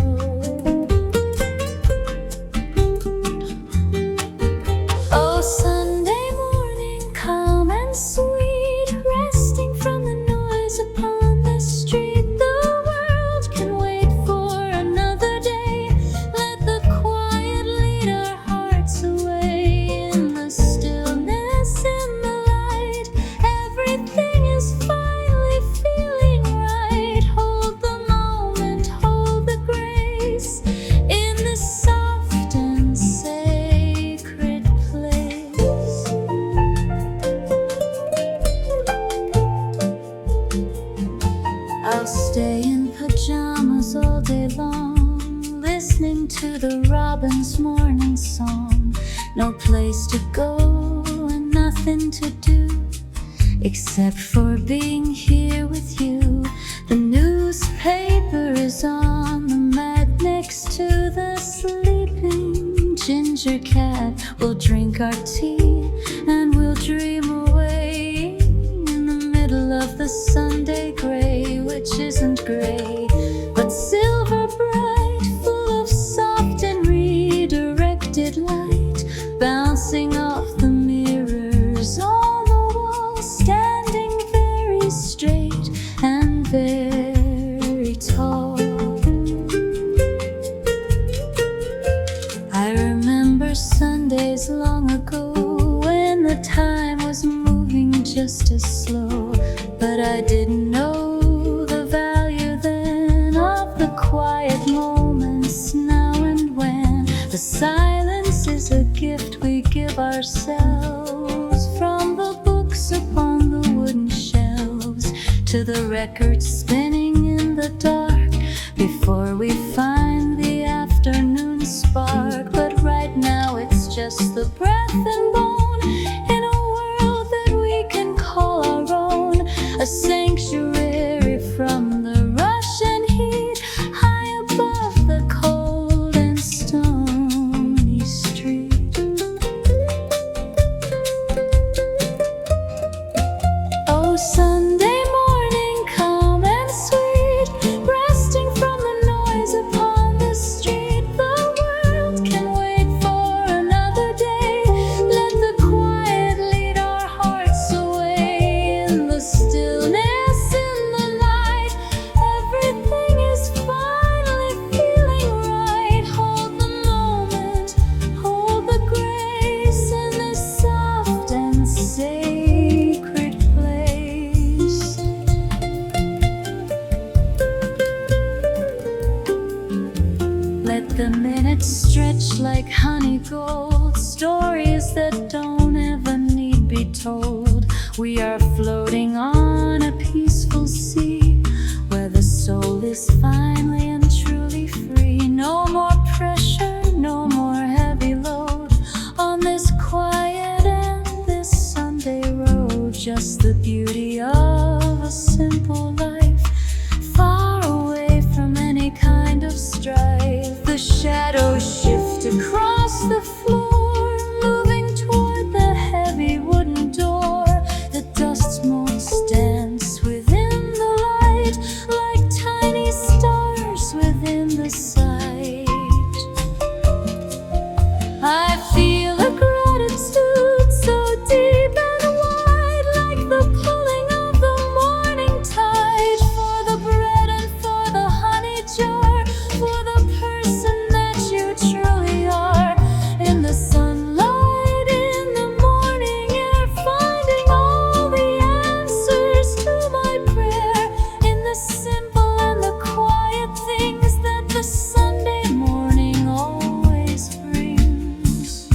Oh, Sunday morning, calm and sweet, resting from the noise upon the street. The world can wait for another day. Let the quiet lead our hearts away. In the stillness, in the light, everything is finally feeling right. Hold the moment, hold the grace, in this soft and sacred place. I'll stay in pajamas all day long, listening to the robin's morning song. No place to go and nothing to do, except for being here with you. The newspaper is on the mat next to the sleeping ginger cat. We'll drink our tea and we'll dream away in the middle of the Sunday gray, which isn't gray but silver bright, full of soft and redirected light, bouncing off the mirrors on the wall, standing very straight and very tall. I remember Sundays long ago, when the time was moving just as slow, but I didn't know the value then of the quiet moments now and when. The silence is a gift we give ourselves, from the books upon the wooden shelves to the records spinning in the dark, before we find the afternoon spark. But right now it's just the breath and bone in a world that we can call our own, a sanctuary from the rush and heat, high above the cold and stony street. Oh, Sunday morning, calm and sweet, resting from the noise upon the street. The world can wait for another day. Let the quiet lead our hearts away. In the stillness, in the light, everything is finally feeling right. Hold the moment, hold the grace, in this soft and sacred place. Let the minutes stretch like honey gold, stories that don't ever need be told. We are floating on a peaceful sea, where the soul is finally and truly free. No more pressure, no more heavy load on this quiet and this the beauty of a simple life, far away from any kind of strife. The shadows shift across the floor, moving toward the heavy wooden door. The dust motes dance within the light, like tiny stars within the sight. I feel a gratitude so deep and wide, like the pulling of the morning tide, for the bread and for the honey jar, for the person that you truly are. In the sunlight, in the morning air, finding all the answers to my prayer, in the simple and the quiet things that the Sunday morning always brings.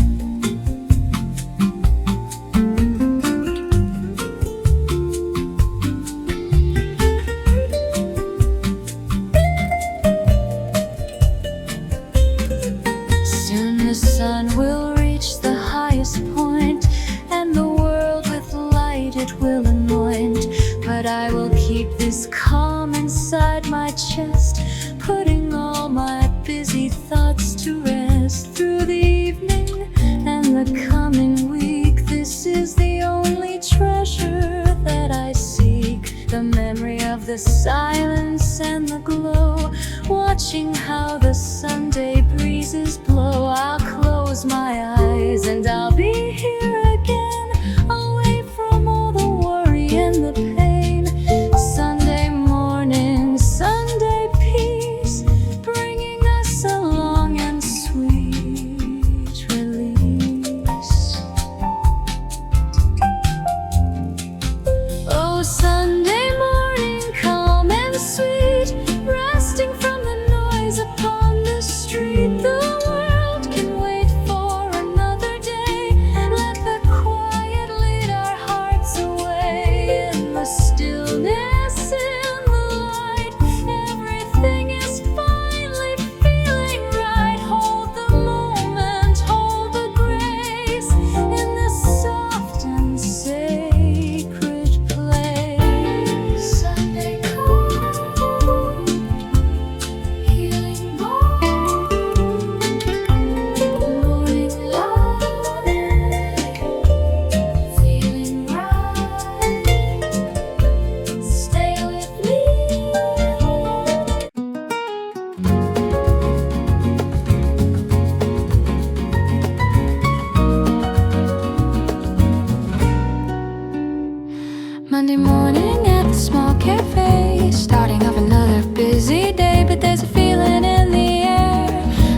Soon the sun will reach the highest point, and the world with light it will anoint. But I will keep this calm inside my chest, putting all my busy thoughts to rest. Through the evening and the coming week, this is the only treasure that I seek, the memory of the silence and the glow, watching how the Sunday breezes blow. I'll close my eyes and I'll be here again, away from all the worry and the pain. Sunday morning, Sunday peace, bringing us a long and sweet release. Oh, Sunday morning, calm and sweet, resting from the noise upon the street. The world can wait for another day, let the quiet lead our hearts away. In the stillness, in the light, everything is finally feeling right. Hold the moment, hold the grace, in this soft and sacred place. Sunday calm, healing balm, morning light, feeling right. Stay with me. Monday morning at the small cafe, starting off another busy day, but there's a feeling in the air,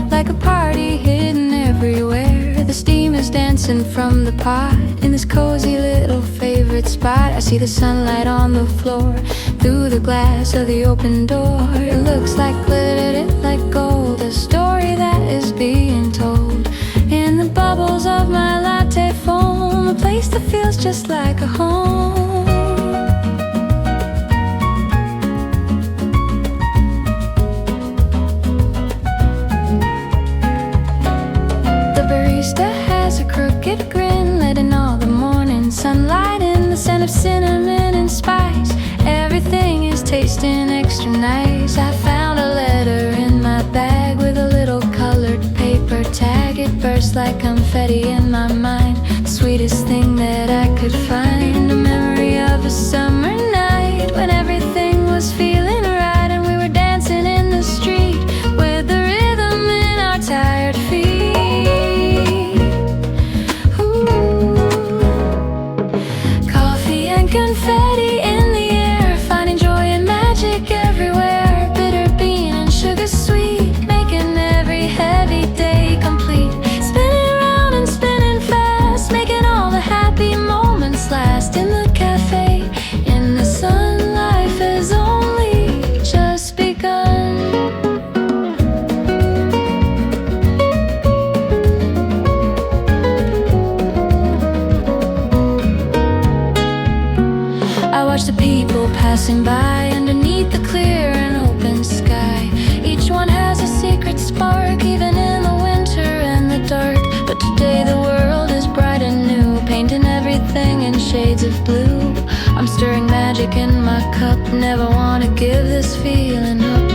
like a party hidden everywhere. The steam is dancing from the pot in this cozy little favorite spot. I see the sunlight on the floor through the glass of the open door. It looks like glitter, like gold, a story that is being told in the bubbles of my latte foam, a place that feels just like a home. The barista has a crooked grin, letting all the morning sunlight in, the scent of cinnamon and spice. Everything is tasting extra nice. I found a letter in my bag with a little colored paper tag. It burst like confetti in my mind, the sweetest thing that I could find. A memory of a summer night when everything was feeling right, and we were dancing in the street with the rhythm in our tired feet. Ooh. Coffee and confetti in the air, finding joy and magic everywhere. Bitter bean and sugar sweet, making every heavy day complete. Spinning round and spinning fast, making all the happy moments last. In the cafe, in the sun, life has only just begun. I watch the people passing by underneath the clear and open sky. Each one has a secret spark, even in the winter and the dark. But today the world is bright and new, painting everything in shades of blue. magic in my cup. Never wanna give this feeling up.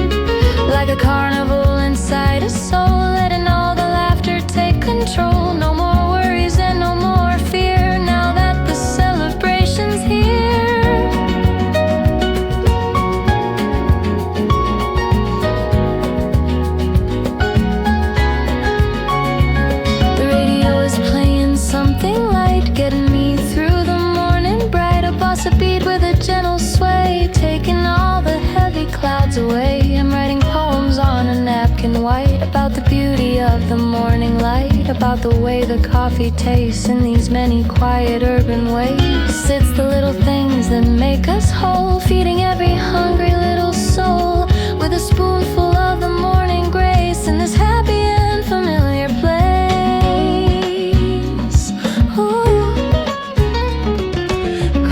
Like a carnival inside a soul, letting all the laughter take control. No more worries and no more fear, now that the celebration's here. The radio is playing something light, getting me through the morning bright. A bossa beat with a gentle sway, taking all the heavy clouds away. I'm writing poems on a napkin white, about the beauty of the morning light, about the way the coffee tastes in these many quiet urban ways. It's the little things that make us whole, feeding every hungry little soul with a spoonful of the morning grace in this happy and familiar place. Ooh.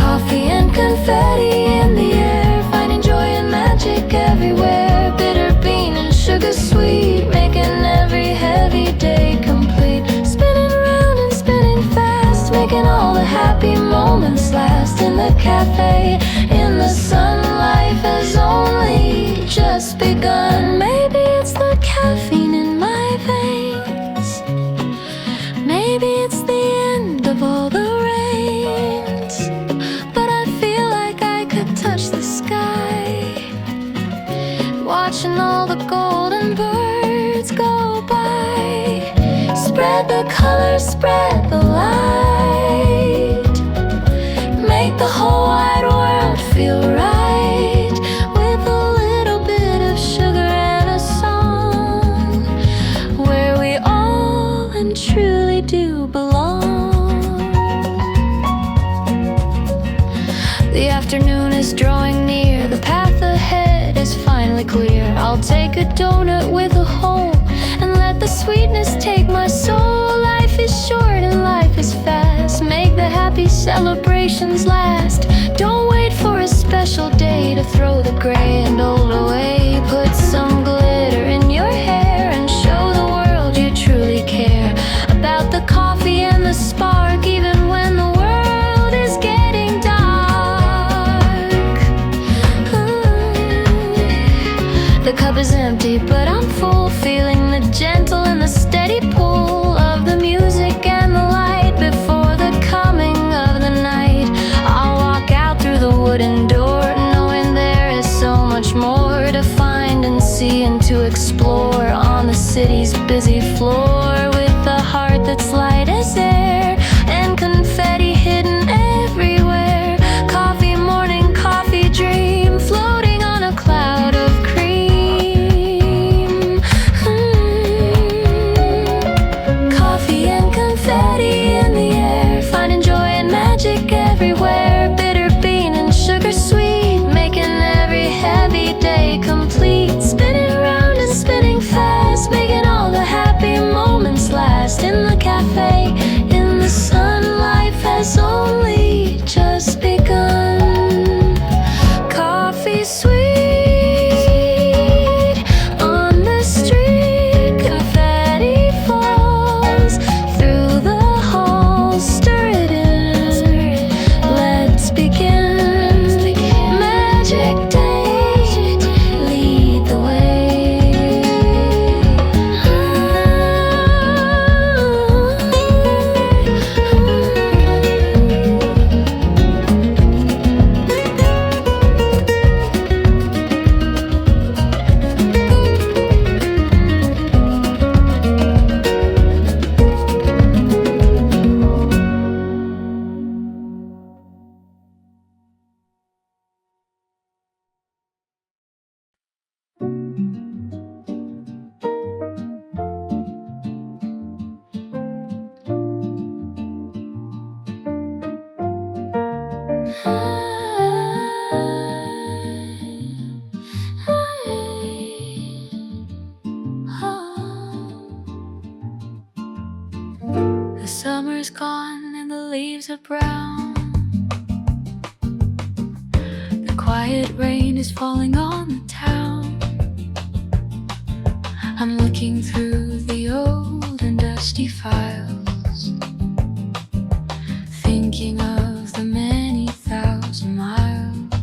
Coffee and confetti in the air, finding joy and magic everywhere. Bitter bean and sugar sweet, making every heavy day complete. Spinning round and spinning fast, making all the happy moments last. In the cafe, in the sun, life has only just begun. Maybe it's the caffeine in my veins, maybe it's the end of all the rains, but I feel like I could touch the sky, watching all the golden birds go by. Spread the colors, spread the light, make the whole wide world feel right, with a little bit of sugar and a song, where we all and truly do belong. The afternoon is drawing near, the path ahead is finally clear. I'll take a donut with a hole and let the sweetness take my soul. Life is short and life is fast, make the happy celebrations last. Don't wait for a special day to throw the gray and old away. Put some glitter in your hair and show the world you truly care about the coffee and the spark, even when the world is getting dark. The cup is empty, but I'm full, feeling the gentle and the steady pull of the music and the light before the coming of the night. I'll walk out through the wooden door, knowing there is so much more to find and see and to explore on the city's busy floor, with a heart that's light as air and confetti hidden everywhere. Coffee morning, coffee dream, floating on a cloud of cream. Coffee and confetti in the air, finding joy and magic everywhere. Bitter bean and sugar sweet, making every heavy day complete. Spinning around and spinning fast, making all the happy moments last. In the cafe, in the sun, life has only just begun. Coffee sweet on the street, confetti falls through the halls. Stir it in, let's begin. Magic day, lead the way. The summer's gone and the leaves are brown. The quiet rain is falling on the town. I'm looking through the old and dusty files, thinking of the many thousand miles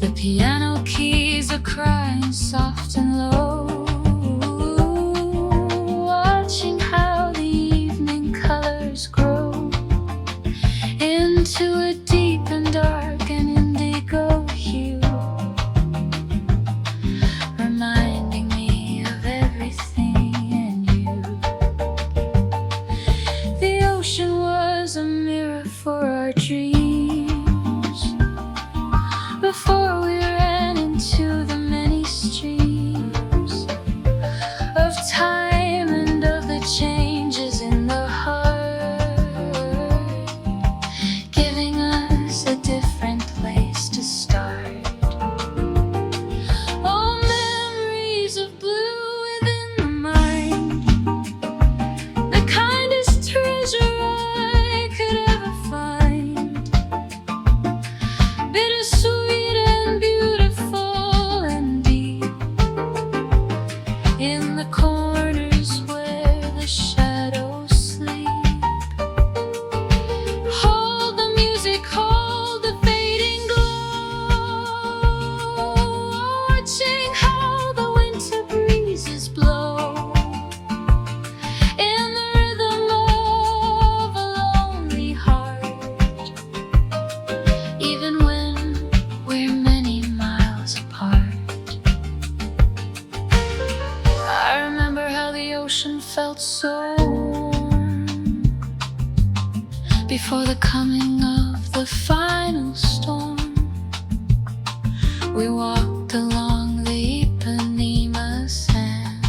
The piano keys are crying soft and low, watching how the evening colors grow into a deep and dark and indigo hue, reminding me of everything in you. The ocean was a mirror for our dreams before we ran into the many streams of time and of the changes in the heart, giving us a different place to start. Oh, memories of blue within the mind, the kindest treasure I could ever find. Bittersweet and beautiful and deep, in the corners where the shadows sleep. Hold the music, hold the fading glow, watching how the winter breezes blow in the rhythm of a lonely heart, even when we're many miles apart. I remember how the ocean felt so warm before the coming of the final storm. We walked along the Ipanema sand,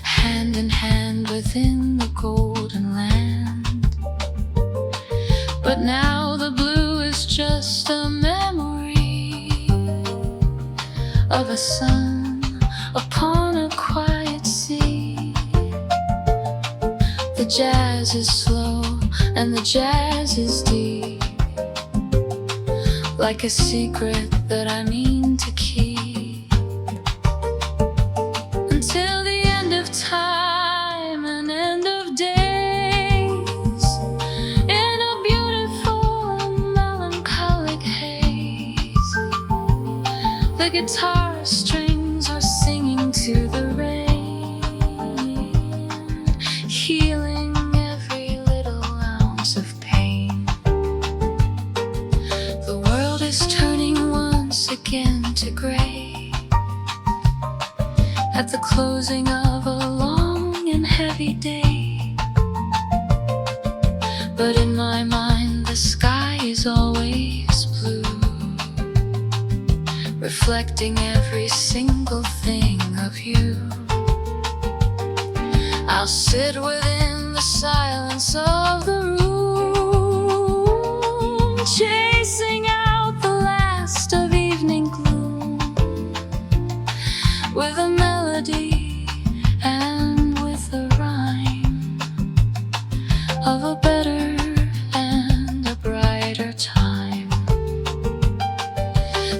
hand in hand within the golden land. But now the blue is just a memory of a sun upon a quiet sea. The jazz is slow and the jazz is deep, like a secret that I mean to keep until the end of time and end of days. In a beautiful and melancholic haze, the guitar strings are singing to the rain, healing every little ounce of pain. The world is turning once again to gray at the closing of a long and heavy day. But in my mind the sky is always blue, reflecting every single thing of you. I'll sit within the silence of the room, chasing out the last of evening gloom, with a melody and with a rhyme of a better and a brighter time.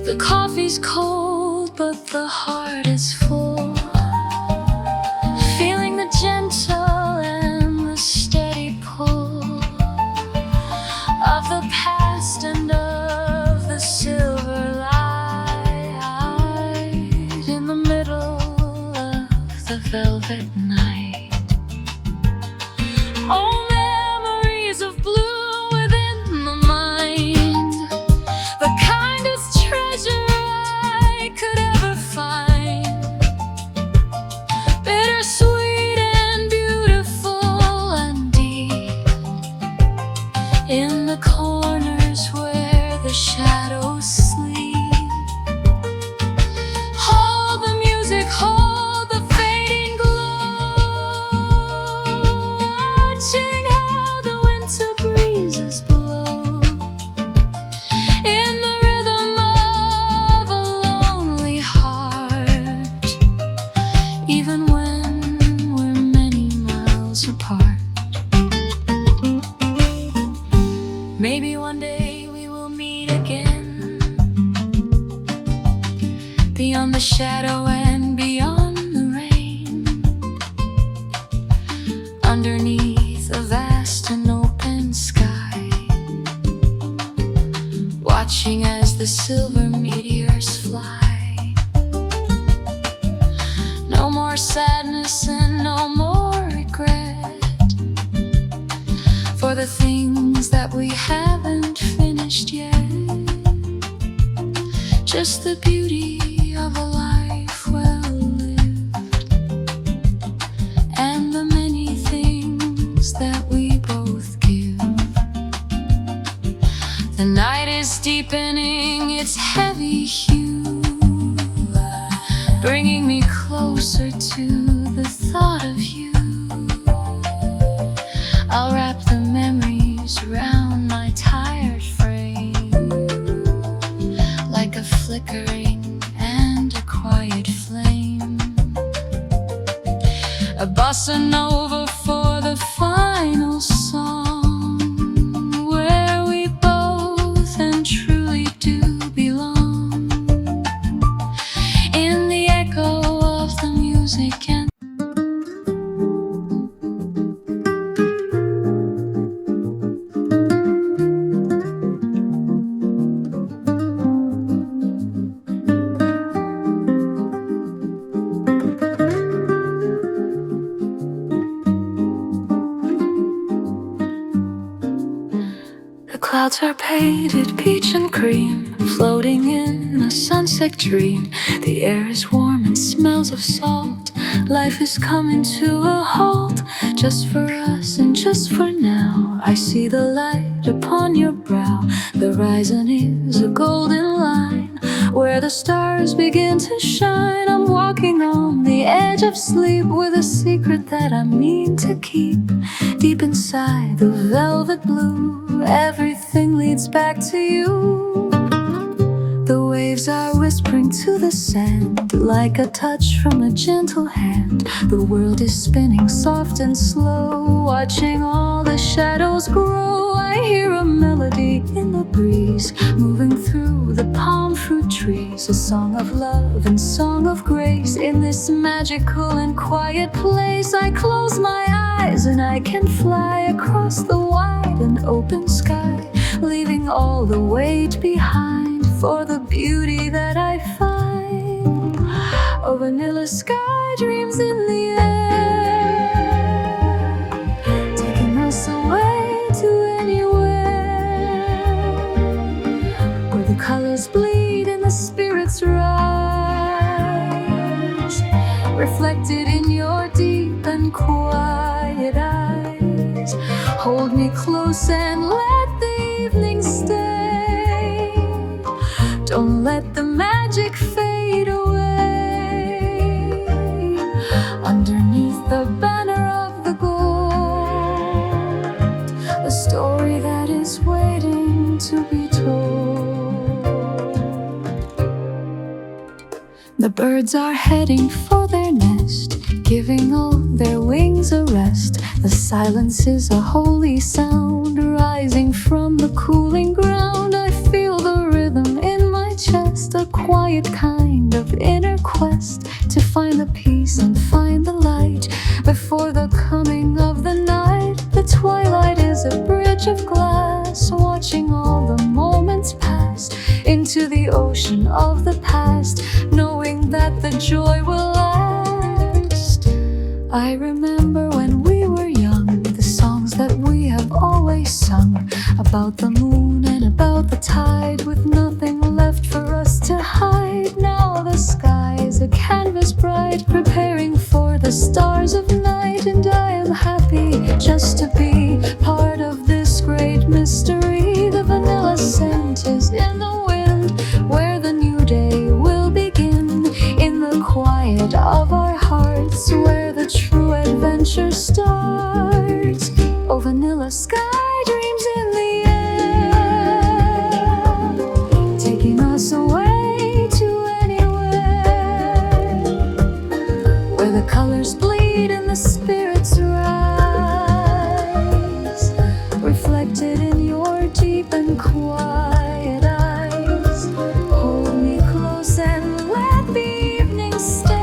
The coffee's cold, but the heart is full, feeling the gentle and the steady pull of the past and of the silver light in the middle of the velvet night. Oh, memories of blue within the mind, the kindest treasure I could ever find. Bittersweet and beautiful and deep, in the corners where the shadows sleep. Hold the music, hold the fading glow, watching how the winter breezes blow in the rhythm of a lonely heart, even when we're many miles apart. Maybe one day we will meet again, beyond the shadow and beyond the rain, underneath a vast and open sky, watching as the silver meteors fly. No more sadness and no more regret for the things that we haven't finished yet. Just the beauty of a life well lived, and the many things that we both give. The night is deepening its heavy hue, bringing me closer to the thought of you. I'll wrap the memories around my tired frame, like a flickering and a quiet flame. A bossa nova for the final song, where we both and truly do belong, in the echo of the music and clouds are painted peach and cream, floating in a sunset dream. The air is warm and smells of salt. Life is coming to a halt, just for us and just for now. I see the light upon your brow. The horizon is a golden line, where the stars begin to shine. I'm walking on the edge of sleep, with a secret that I mean to keep. Deep inside the velvet blue, everything leads back to you. The waves are whispering to the sand, like a touch from a gentle hand. The world is spinning soft and slow, watching all the shadows grow. I hear a melody in the breeze, moving through the palm fruit trees. A song of love and song of grace, in this magical and quiet place. I close my eyes and I can fly across the wide and open sky, leaving all the weight behind for the beauty that I find. Oh, vanilla sky dreams in the air, taking us away to anywhere, where the colors bleed and the spirits rise, reflected in your deep and quiet eyes. Hold me close and let the evening stay. Don't let the magic fade away. Underneath the banner of the gold, a story that is waiting to be told. The birds are heading for their nest, giving all their wings a rest. The silence is a holy sound, rising from the cooling ground. I feel the rhythm in my chest, a quiet kind of inner quest, to find the peace and find the light before the coming of the night. The twilight is a bridge of glass, watching all the moments pass into the ocean of the past, knowing that the joy will last. I remember when we were young, the songs that we have always sung, about the moon and about the tide, with nothing left for us to hide. Now the sky is a canvas bright, preparing for the stars of night. And I am happy just to be part of this great mystery. The vanilla scent is in the wind, where the new day will begin, in the quiet of our hearts, where the true adventure starts. Oh, vanilla sky dreams in the air, taking us away to anywhere, where the colors bleed and the spirits rise, reflected in your deep and quiet eyes. Hold me close and let the evening stay.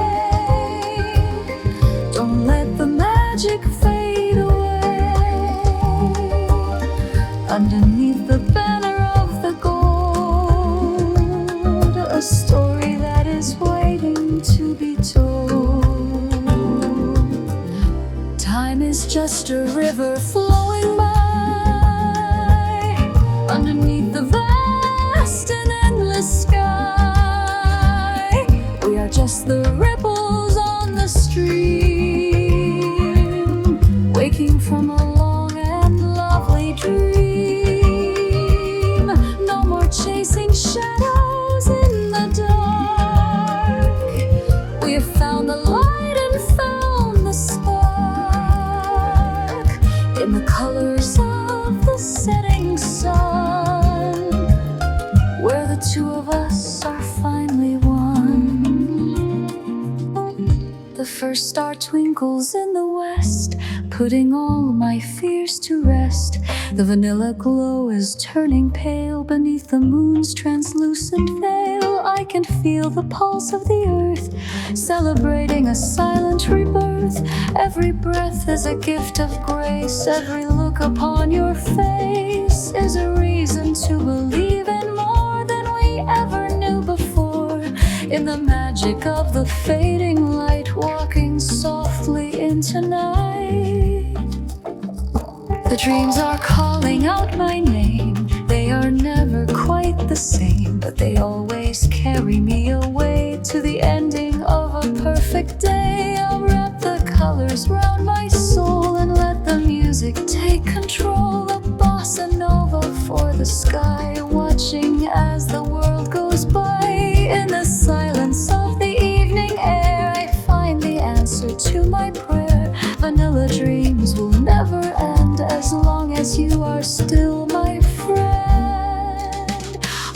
Don't let the magic fade away. river flowing by, underneath the vast and endless sky. We are just the ripples on the stream, waking from a long and lovely dream. No more chasing shadows in the dark. We have found the light and found the spark in the colors of the setting sun, where the two of us are finally one. The first star twinkles in the west, putting all my fears to rest. The vanilla glow is turning pale beneath the moon's translucent veil. I can feel the pulse of the earth, celebrating a silent rebirth. Every breath is a gift of grace. Every look upon your face is a reason to believe in more than we ever knew before. In the magic of the fading light, walking softly into night. The dreams are calling out my name. They are never quite the same, but they always carry me away to the ending of a perfect day. I'll wrap the colors round my soul and let the music take control. A bossa nova for the sky, watching as the world goes by. In the silence of the evening air, I find the answer to my prayer. Vanilla dreams will never end as long as you are still my friend.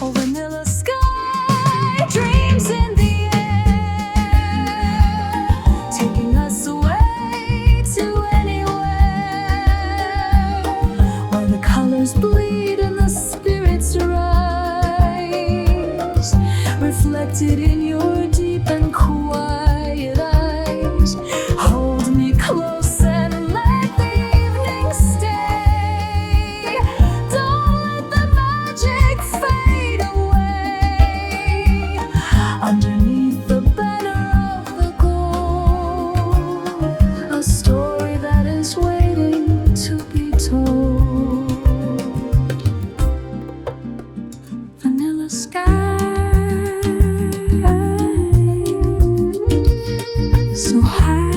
Oh, vanilla sky, dreams in the air, taking us away to anywhere, where the colors bleed and the spirits rise, reflected in your deep and quiet eyes. Hold me close and let the evening stay. Don't let the magic fade away. Underneath the banner of the gold, a story that is waiting to be told. Vanilla sky, so high,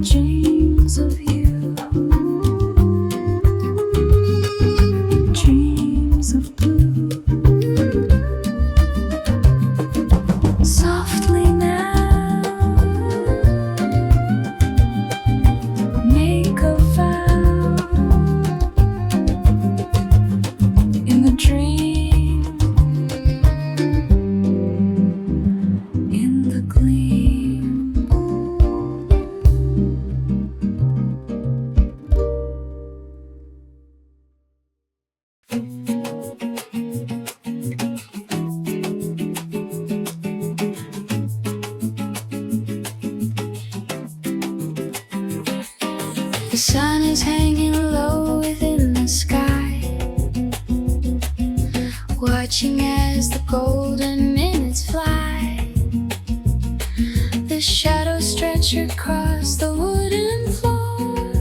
dreams of you, dreams of blue. Softly now, make a vow in the dream, in the gleam. The sun is hanging low within the sky, watching as the golden minutes fly. The shadows stretch across the wooden floor,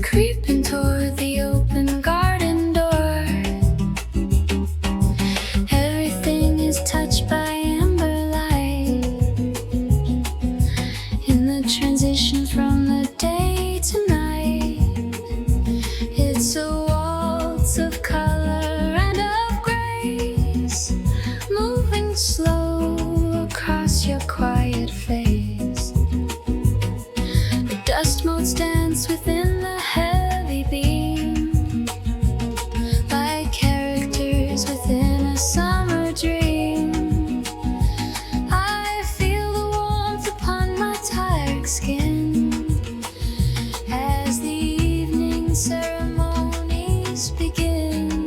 creeping toward the open garden door. Everything is touched by amber light in the transition from the day to night. It's a waltz of color and of grace, moving slow across your quiet face. The dust motes dance within the heavy beam, like characters within a summer dream. I feel the warmth upon my tired skin as the evening ceremonies begin.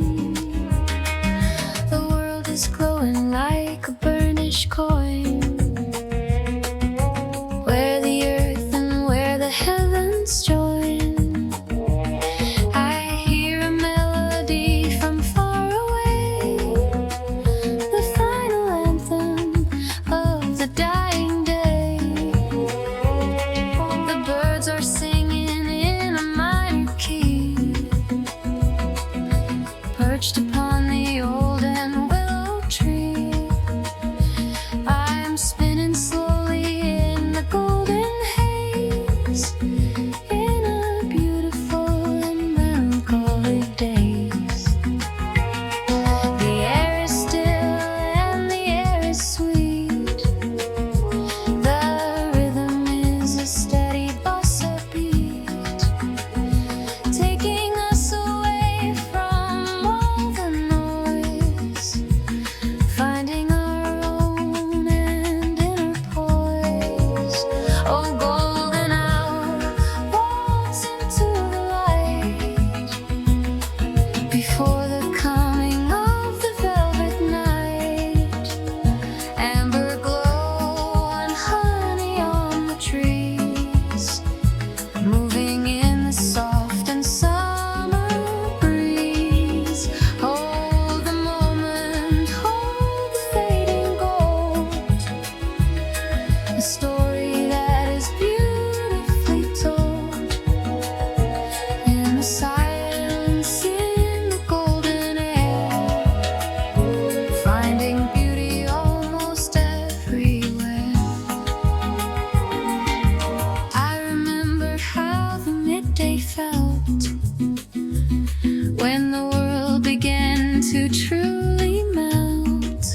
when the world began to truly melt.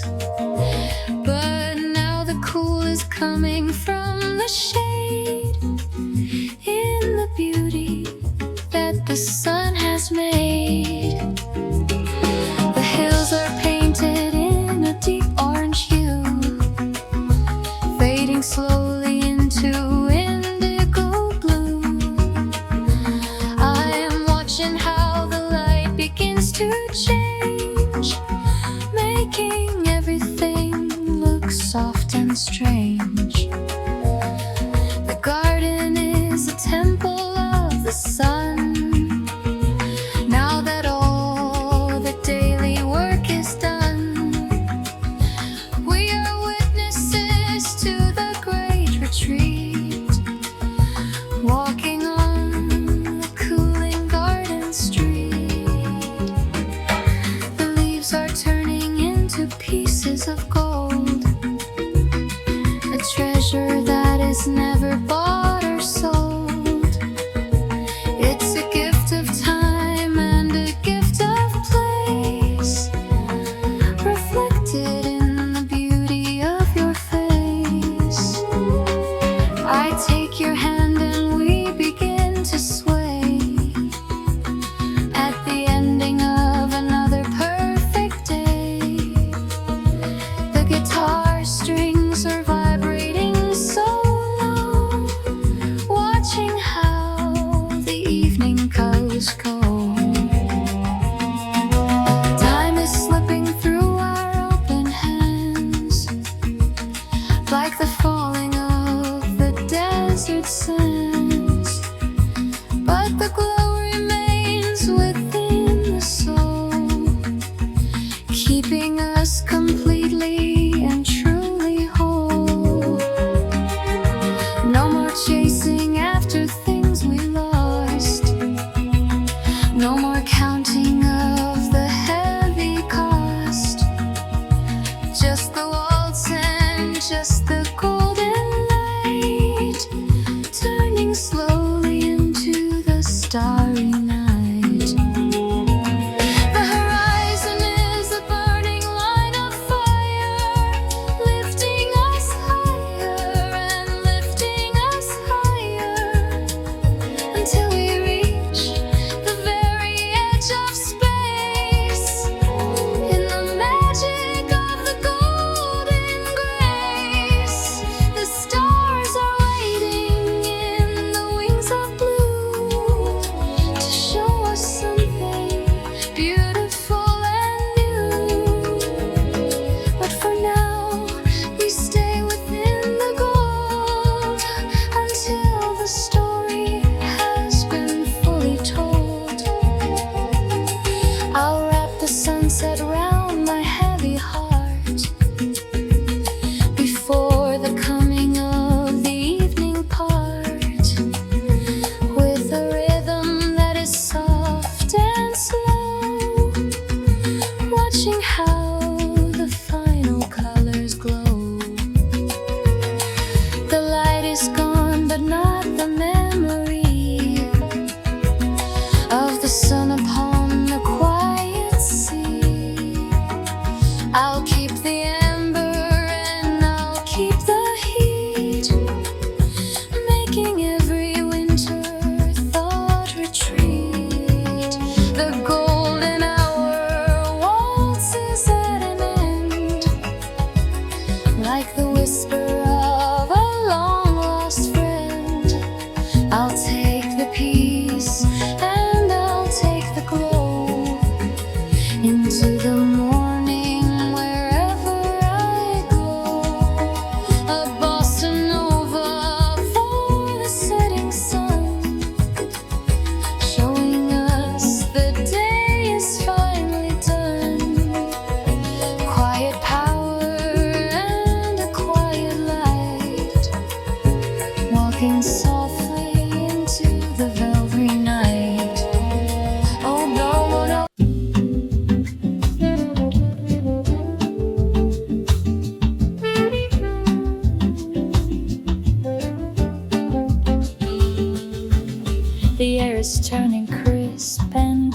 But now the cool is coming from the shade, in the beauty that the sun has made. The hills are painted in a deep orange hue, fading slowly into indigo blue. I am watching how the light begins to change, making everything look soft and strange. The garden is a temple of the sun. Now that all the daily work is done, we are witnesses to the great retreat, walking on the cooling garden street. The leaves are turning into pieces of gold, a treasure that is never bought or sold. It's a gift of time and a gift of place, reflected in the beauty of your face. I take your hand and we begin to sway at the ending of another perfect day. The guitar strings are vibrating so low, watching how the evening colors go. Time is slipping through our open hands, like the falling of the desert sands. But the glow remains within the soul, keeping us completely and truly whole. No more chasing after things we lost, no more counting of the heavy cost. Just the waltz and just the golden light, turning slowly into the starry night. The horizon is a burning line of fire, lifting us higher and lifting us higher, until we reach the very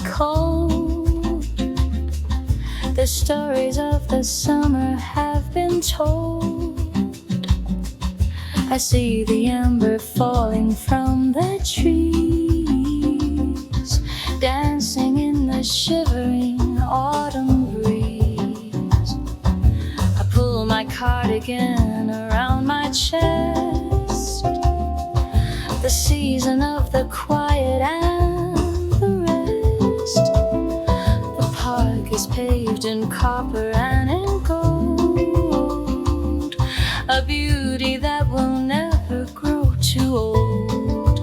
cold. The stories of the summer have been told. I see the amber falling from the trees, dancing in the shivering autumn breeze. I pull my cardigan around my chest, the season of the quiet and the rest. The park is paved in copper and in gold, a beauty that will never grow too old.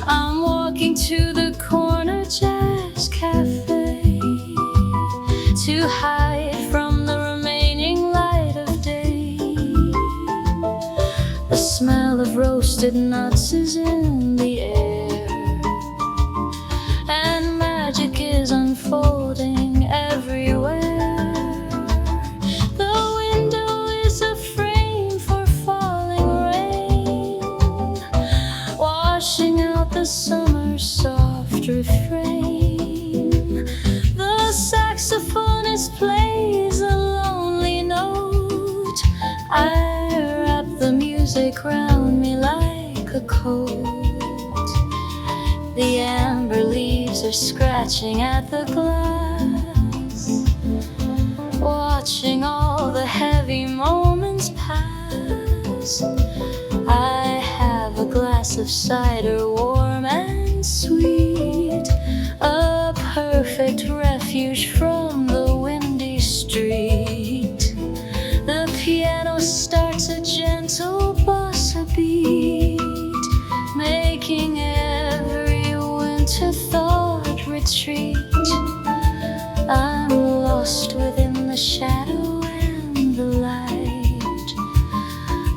I'm walking to the corner jazz cafe to hide from the remaining light of day. The smell of roasted nuts is in the air, and magic is unfolding everywhere. The window is a frame for falling rain, washing out the summer's soft refrain. The saxophonist plays a lonely note. I wrap the music round me like a coat. The amber leaves are scratching at the glass, watching all the heavy moments pass. I have a glass of cider, warm and sweet, a perfect refuge from the windy street. The piano starts a gentle bossa beat, making every winter thought retreat. I'm lost within the shadow and the light,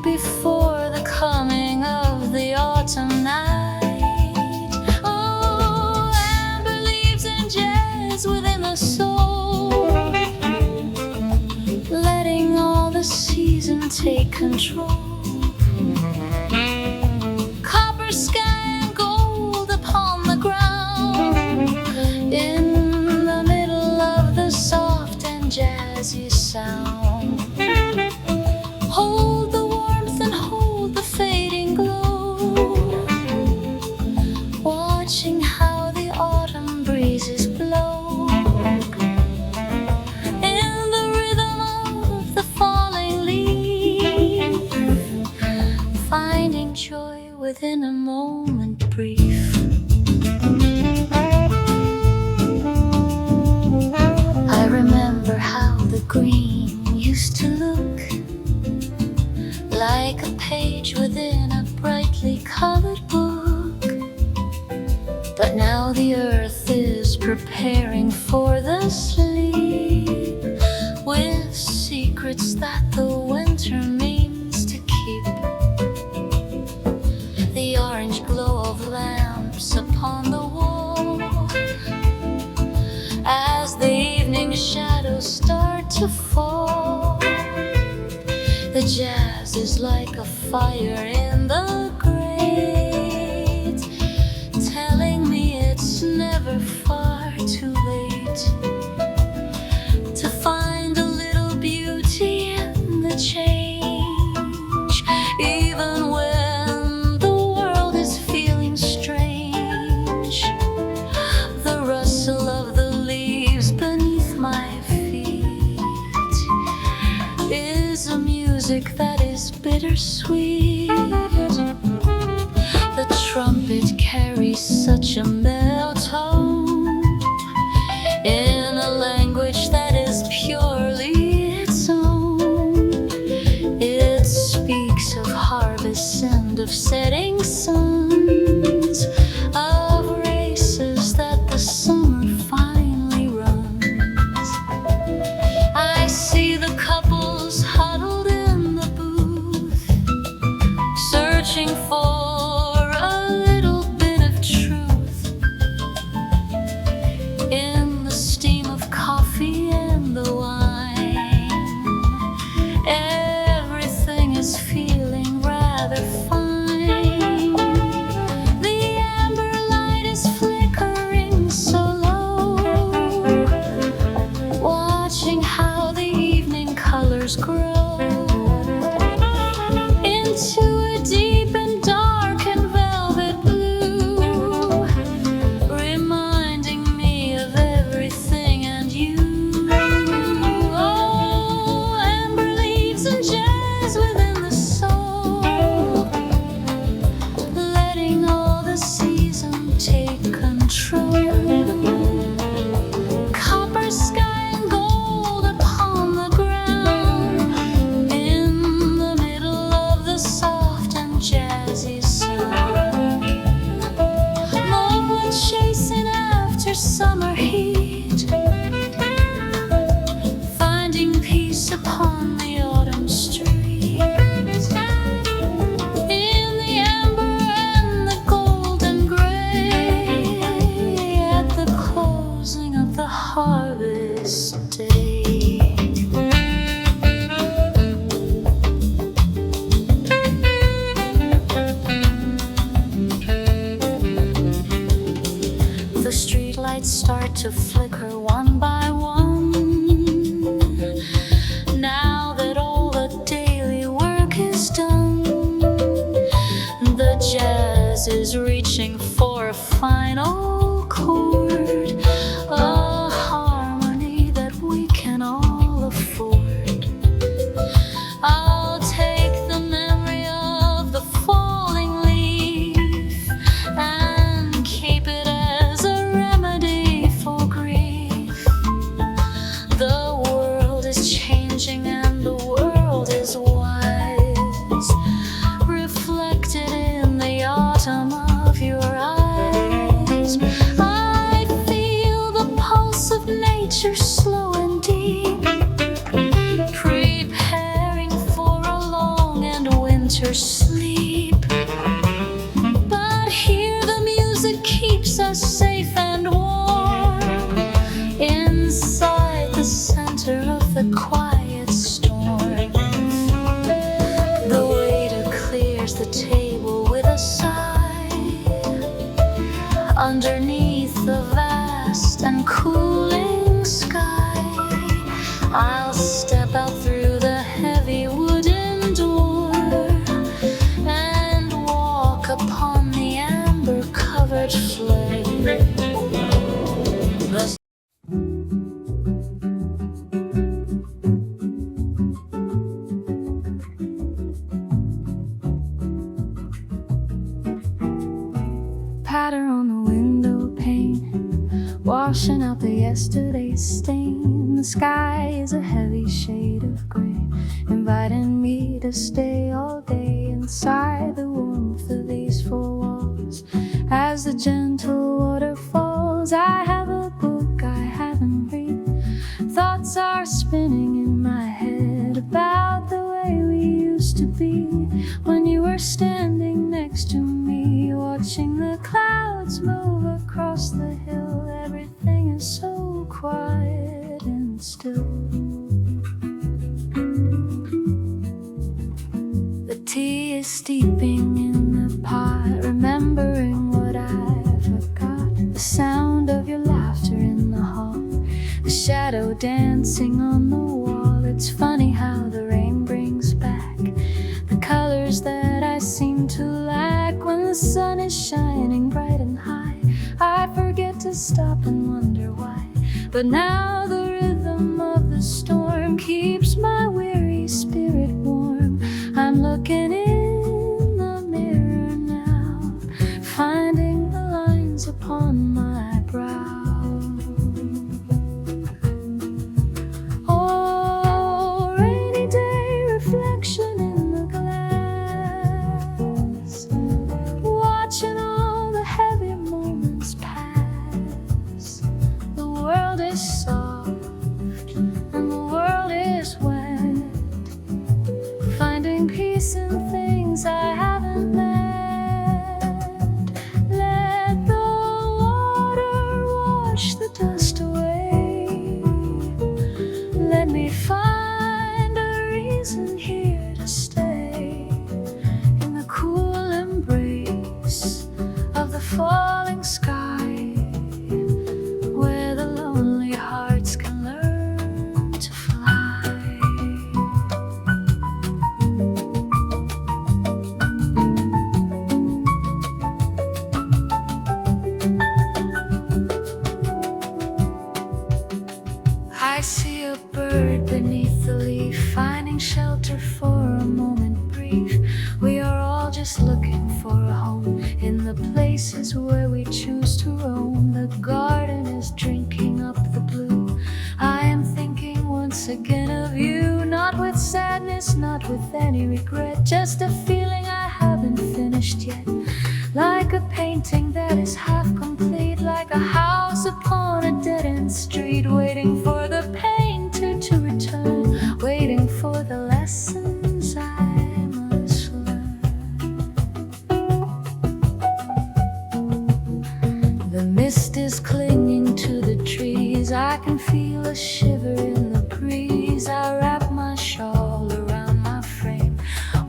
before the coming of the autumn night. Oh, amber leaves and jazz within the soul, letting all the season take control. Copper sky and gold upon the ground, in the middle of the soft and jazzy sound. Hold the warmth and hold the fading glow, watching how the autumn breezes blow. In the rhythm of the falling leaf, finding joy within a moment brief. I remember how the green used to look, like a page within a brightly colored book. But now the earth is preparing for the sleep, with secrets that the winter means to keep. The orange glow of lamps upon the wall, as the evening shadows start to fall. The jazz is like a fire in the grate, telling me it's never far too late to find a little beauty in the change, even when the world is feeling strange. The rustle of the leaves beneath my feet is a music that is bittersweet. The trumpet carries such a mellow tone, in a language that is purely its own. It speaks of harvests and of setting suns, of races that the summer finally runs. I see the couples huddled in the booth, searching for a little bit of truth in the steam of coffee and the wine. Everything is feeling rather fine. The amber light is flickering so The streetlights start to flicker one by one. Now that all the daily work is done, the jazz is reaching for a final chord, a harmony that we can all afford. I'll take the memory of the falling leaf and keep it as a remedy for grief. The world is changing and the world is wise, reflected in the autumn of your eyes. I feel the pulse of nature slow and deep, preparing for a long and winter sleep. But here the music keeps us safe and warm, inside the center of the quiet storm. The waiter clears the table with a sigh, underneath the vast and cooling sky. I'll step out through the heavy wooden door and walk upon the amber-covered floor. Patter on the window pane, washing out the yesterday's stain. The sky is a heavy shade of gray, inviting me to stay all day inside the warmth of these four walls. As the gentle water falls, I have a book I haven't read. Thoughts are spinning in my head about the way we used to be when you were standing next to me, watching the clouds move across the hill. Everything is so quiet and still. The tea is steeping in the pot, remembering what I forgot. The sound of your laughter in the hall, the shadow dancing on the wall. It's funny how the rain brings back the colors that I seem to lack when the sun is shining bright and high. I forget to stop and wonder why, but now the rhythm of the storm keeps my weary spirit warm. I'm looking in the mirror now, finding the lines upon my brow. Oh, rainy day reflection in the glass, watching all the heavy moments pass. The world is soft and the world is wet, finding peace in things I haven't met. Let the water wash the dust away. Let me find a reason here to stay in the cool embrace of the falling sky, where the lonely hearts can learn to fly. I see a bird beneath the leaf, finding shelter for a moment brief. We are all just looking for a home in the places where we choose to roam. The garden is drinking up the blue. I am thinking once again of you, not with sadness, not with any regret, just a feeling I haven't finished yet. Like a painting that is half complete, like a house upon a dead-end street, waiting for the painter to return, waiting for the lessons I must learn. The mist is clinging to the trees, I can feel a shiver in the breeze. I wrap my shawl around my frame,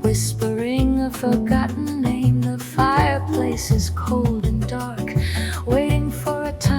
whispering a forgotten name. The fireplace is cold and dark, waiting for a time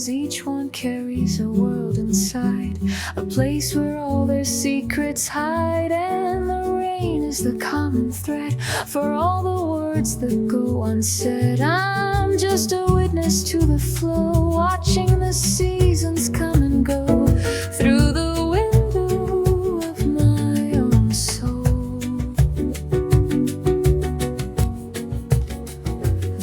'cause each one carries a world inside, a place where all their secrets hide. And the rain is the common thread for all the words that go unsaid. I'm just a witness to the flow, watching the seasons come and go through the window of my own soul.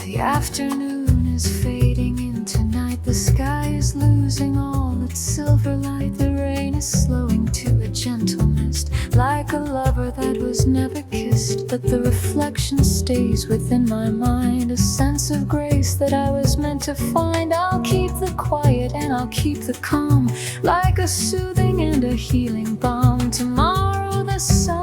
The afternoon is fading into night, the sky is losing all its silver light. The rain is slowing to a gentle mist, like a lover that was never kissed. But the reflection stays within my mind, a sense of grace that I was meant to find. I'll keep the quiet and I'll keep the calm, like a soothing and a healing balm. Tomorrow the sun